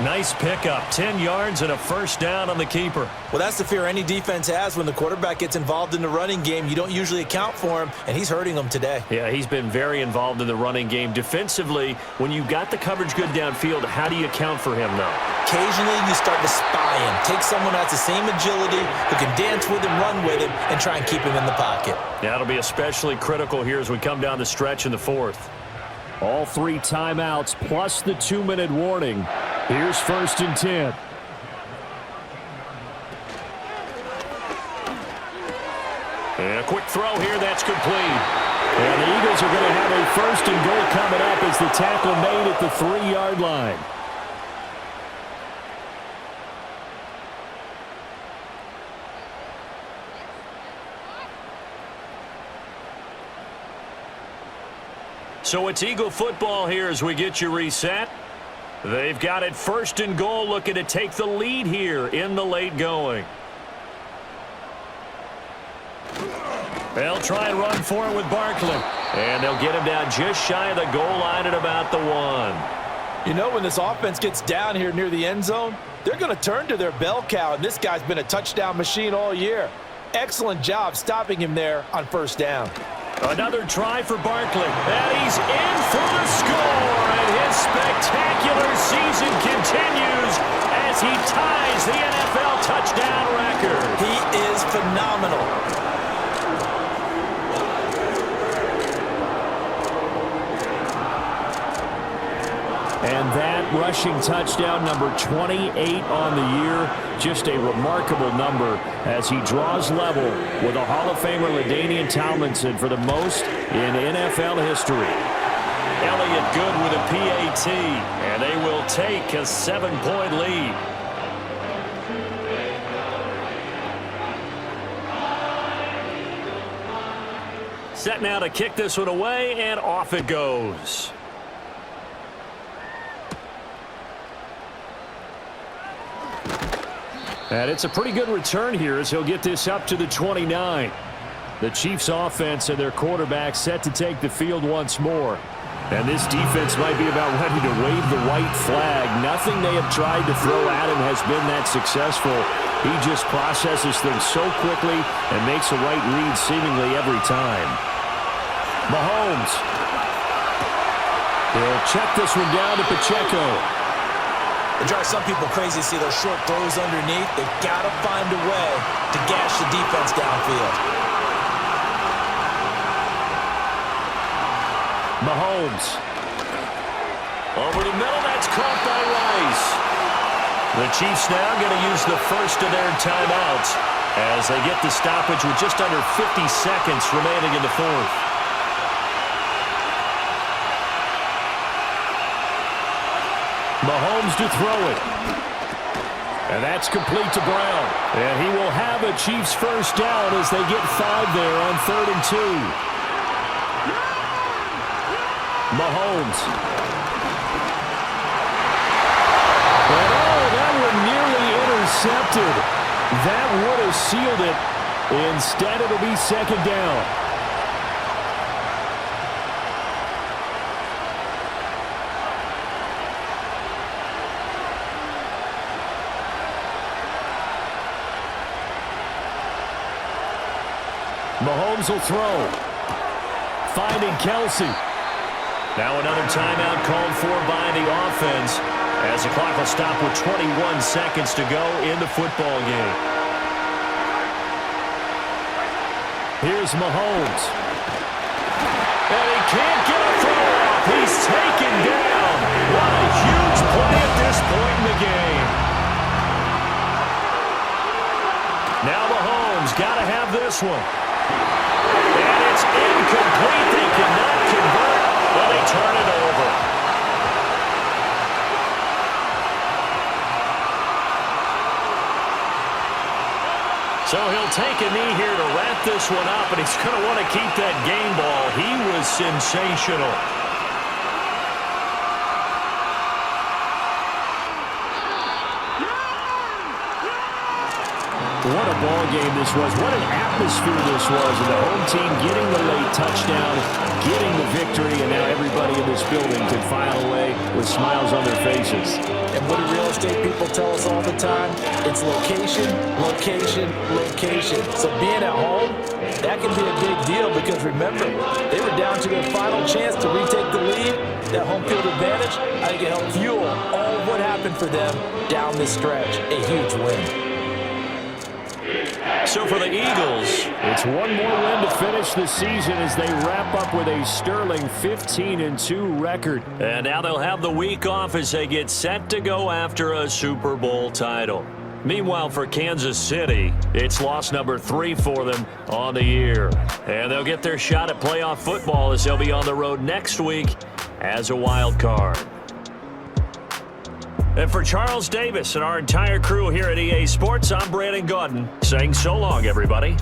Nice pickup, 10 yards and a 1st down on the keeper. Well, that's the fear any defense has when the quarterback gets involved in the running game. You don't usually account for him, and he's hurting them today. Yeah, he's been very involved in the running game. Defensively, when you've got the coverage good downfield, how do you account for him, though? Occasionally, you start to spy him. Take someone who has the same agility, who can dance with him, run with him, and try and keep him in the pocket. That'll be especially critical here as we come down the stretch in the 4th. All 3 timeouts plus the 2-minute warning. Here's 1st and 10. And a quick throw here, that's complete. And the Eagles are going to have a 1st and goal coming up as the tackle made at the 3-yard line. So it's Eagle football here as we get you reset. They've got it 1st and goal, looking to take the lead here in the late going. They'll try and run for it with Barkley. And they'll get him down just shy of the goal line at about the 1. You know, when this offense gets down here near the end zone, they're going to turn to their bell cow, and this guy's been a touchdown machine all year. Excellent job stopping him there on 1st down. Another try for Barkley. And he's in for the score. And his spectacular season continues as he ties the NFL touchdown record. He is phenomenal. And that rushing touchdown, number 28 on the year, just a remarkable number as he draws level with a Hall of Famer LaDainian Tomlinson for the most in NFL history. Elliott good with a PAT, and they will take a 7-point lead. Set now to kick this one away, and off it goes. And it's a pretty good return here as he'll get this up to the 29. The Chiefs offense and their quarterback set to take the field once more. And this defense might be about ready to wave the white flag. Nothing they have tried to throw at him has been that successful. He just processes things so quickly and makes a right read seemingly every time. Mahomes. He'll check this one down to Pacheco. It drives some people crazy to see those short throws underneath. They've got to find a way to gash the defense downfield. Mahomes. Over the middle, that's caught by Rice. The Chiefs now going to use the first of their timeouts. as they get the stoppage with just under 50 seconds remaining in the fourth. Mahomes to throw it. And that's complete to Brown. And he will have a Chiefs first down as they get 5 there on 3rd and 2. Mahomes. And that one nearly intercepted. That would have sealed it. Instead, it'll be 2nd down. Mahomes will throw. Finding Kelsey. Now another timeout called for by the offense as the clock will stop with 21 seconds to go in the football game. Here's Mahomes. And he can't get a throw off. He's taken down. What a huge play at this point in the game. Now Mahomes got to have this one. And it's incomplete. They cannot convert. Well, they turn it over. So he'll take a knee here to wrap this one up, and he's going to want to keep that game ball. He was sensational. What a ball game this was. What an atmosphere this was. And the home team getting the late touchdown, getting the victory, and now everybody in this building can file away with smiles on their faces. And what do real estate people tell us all the time? It's location, location, location. So being at home, that can be a big deal because remember, they were down to their final chance to retake the lead. That home field advantage, I think it helped fuel all of what happened for them down this stretch. A huge win. So for the Eagles, it's one more win to finish the season as they wrap up with a sterling 15-2 record. And now they'll have the week off as they get set to go after a Super Bowl title. Meanwhile, for Kansas City, it's loss number 3 for them on the year. And they'll get their shot at playoff football as they'll be on the road next week as a wild card. And for Charles Davis and our entire crew here at EA Sports, I'm Brandon Gaudin saying so long, everybody.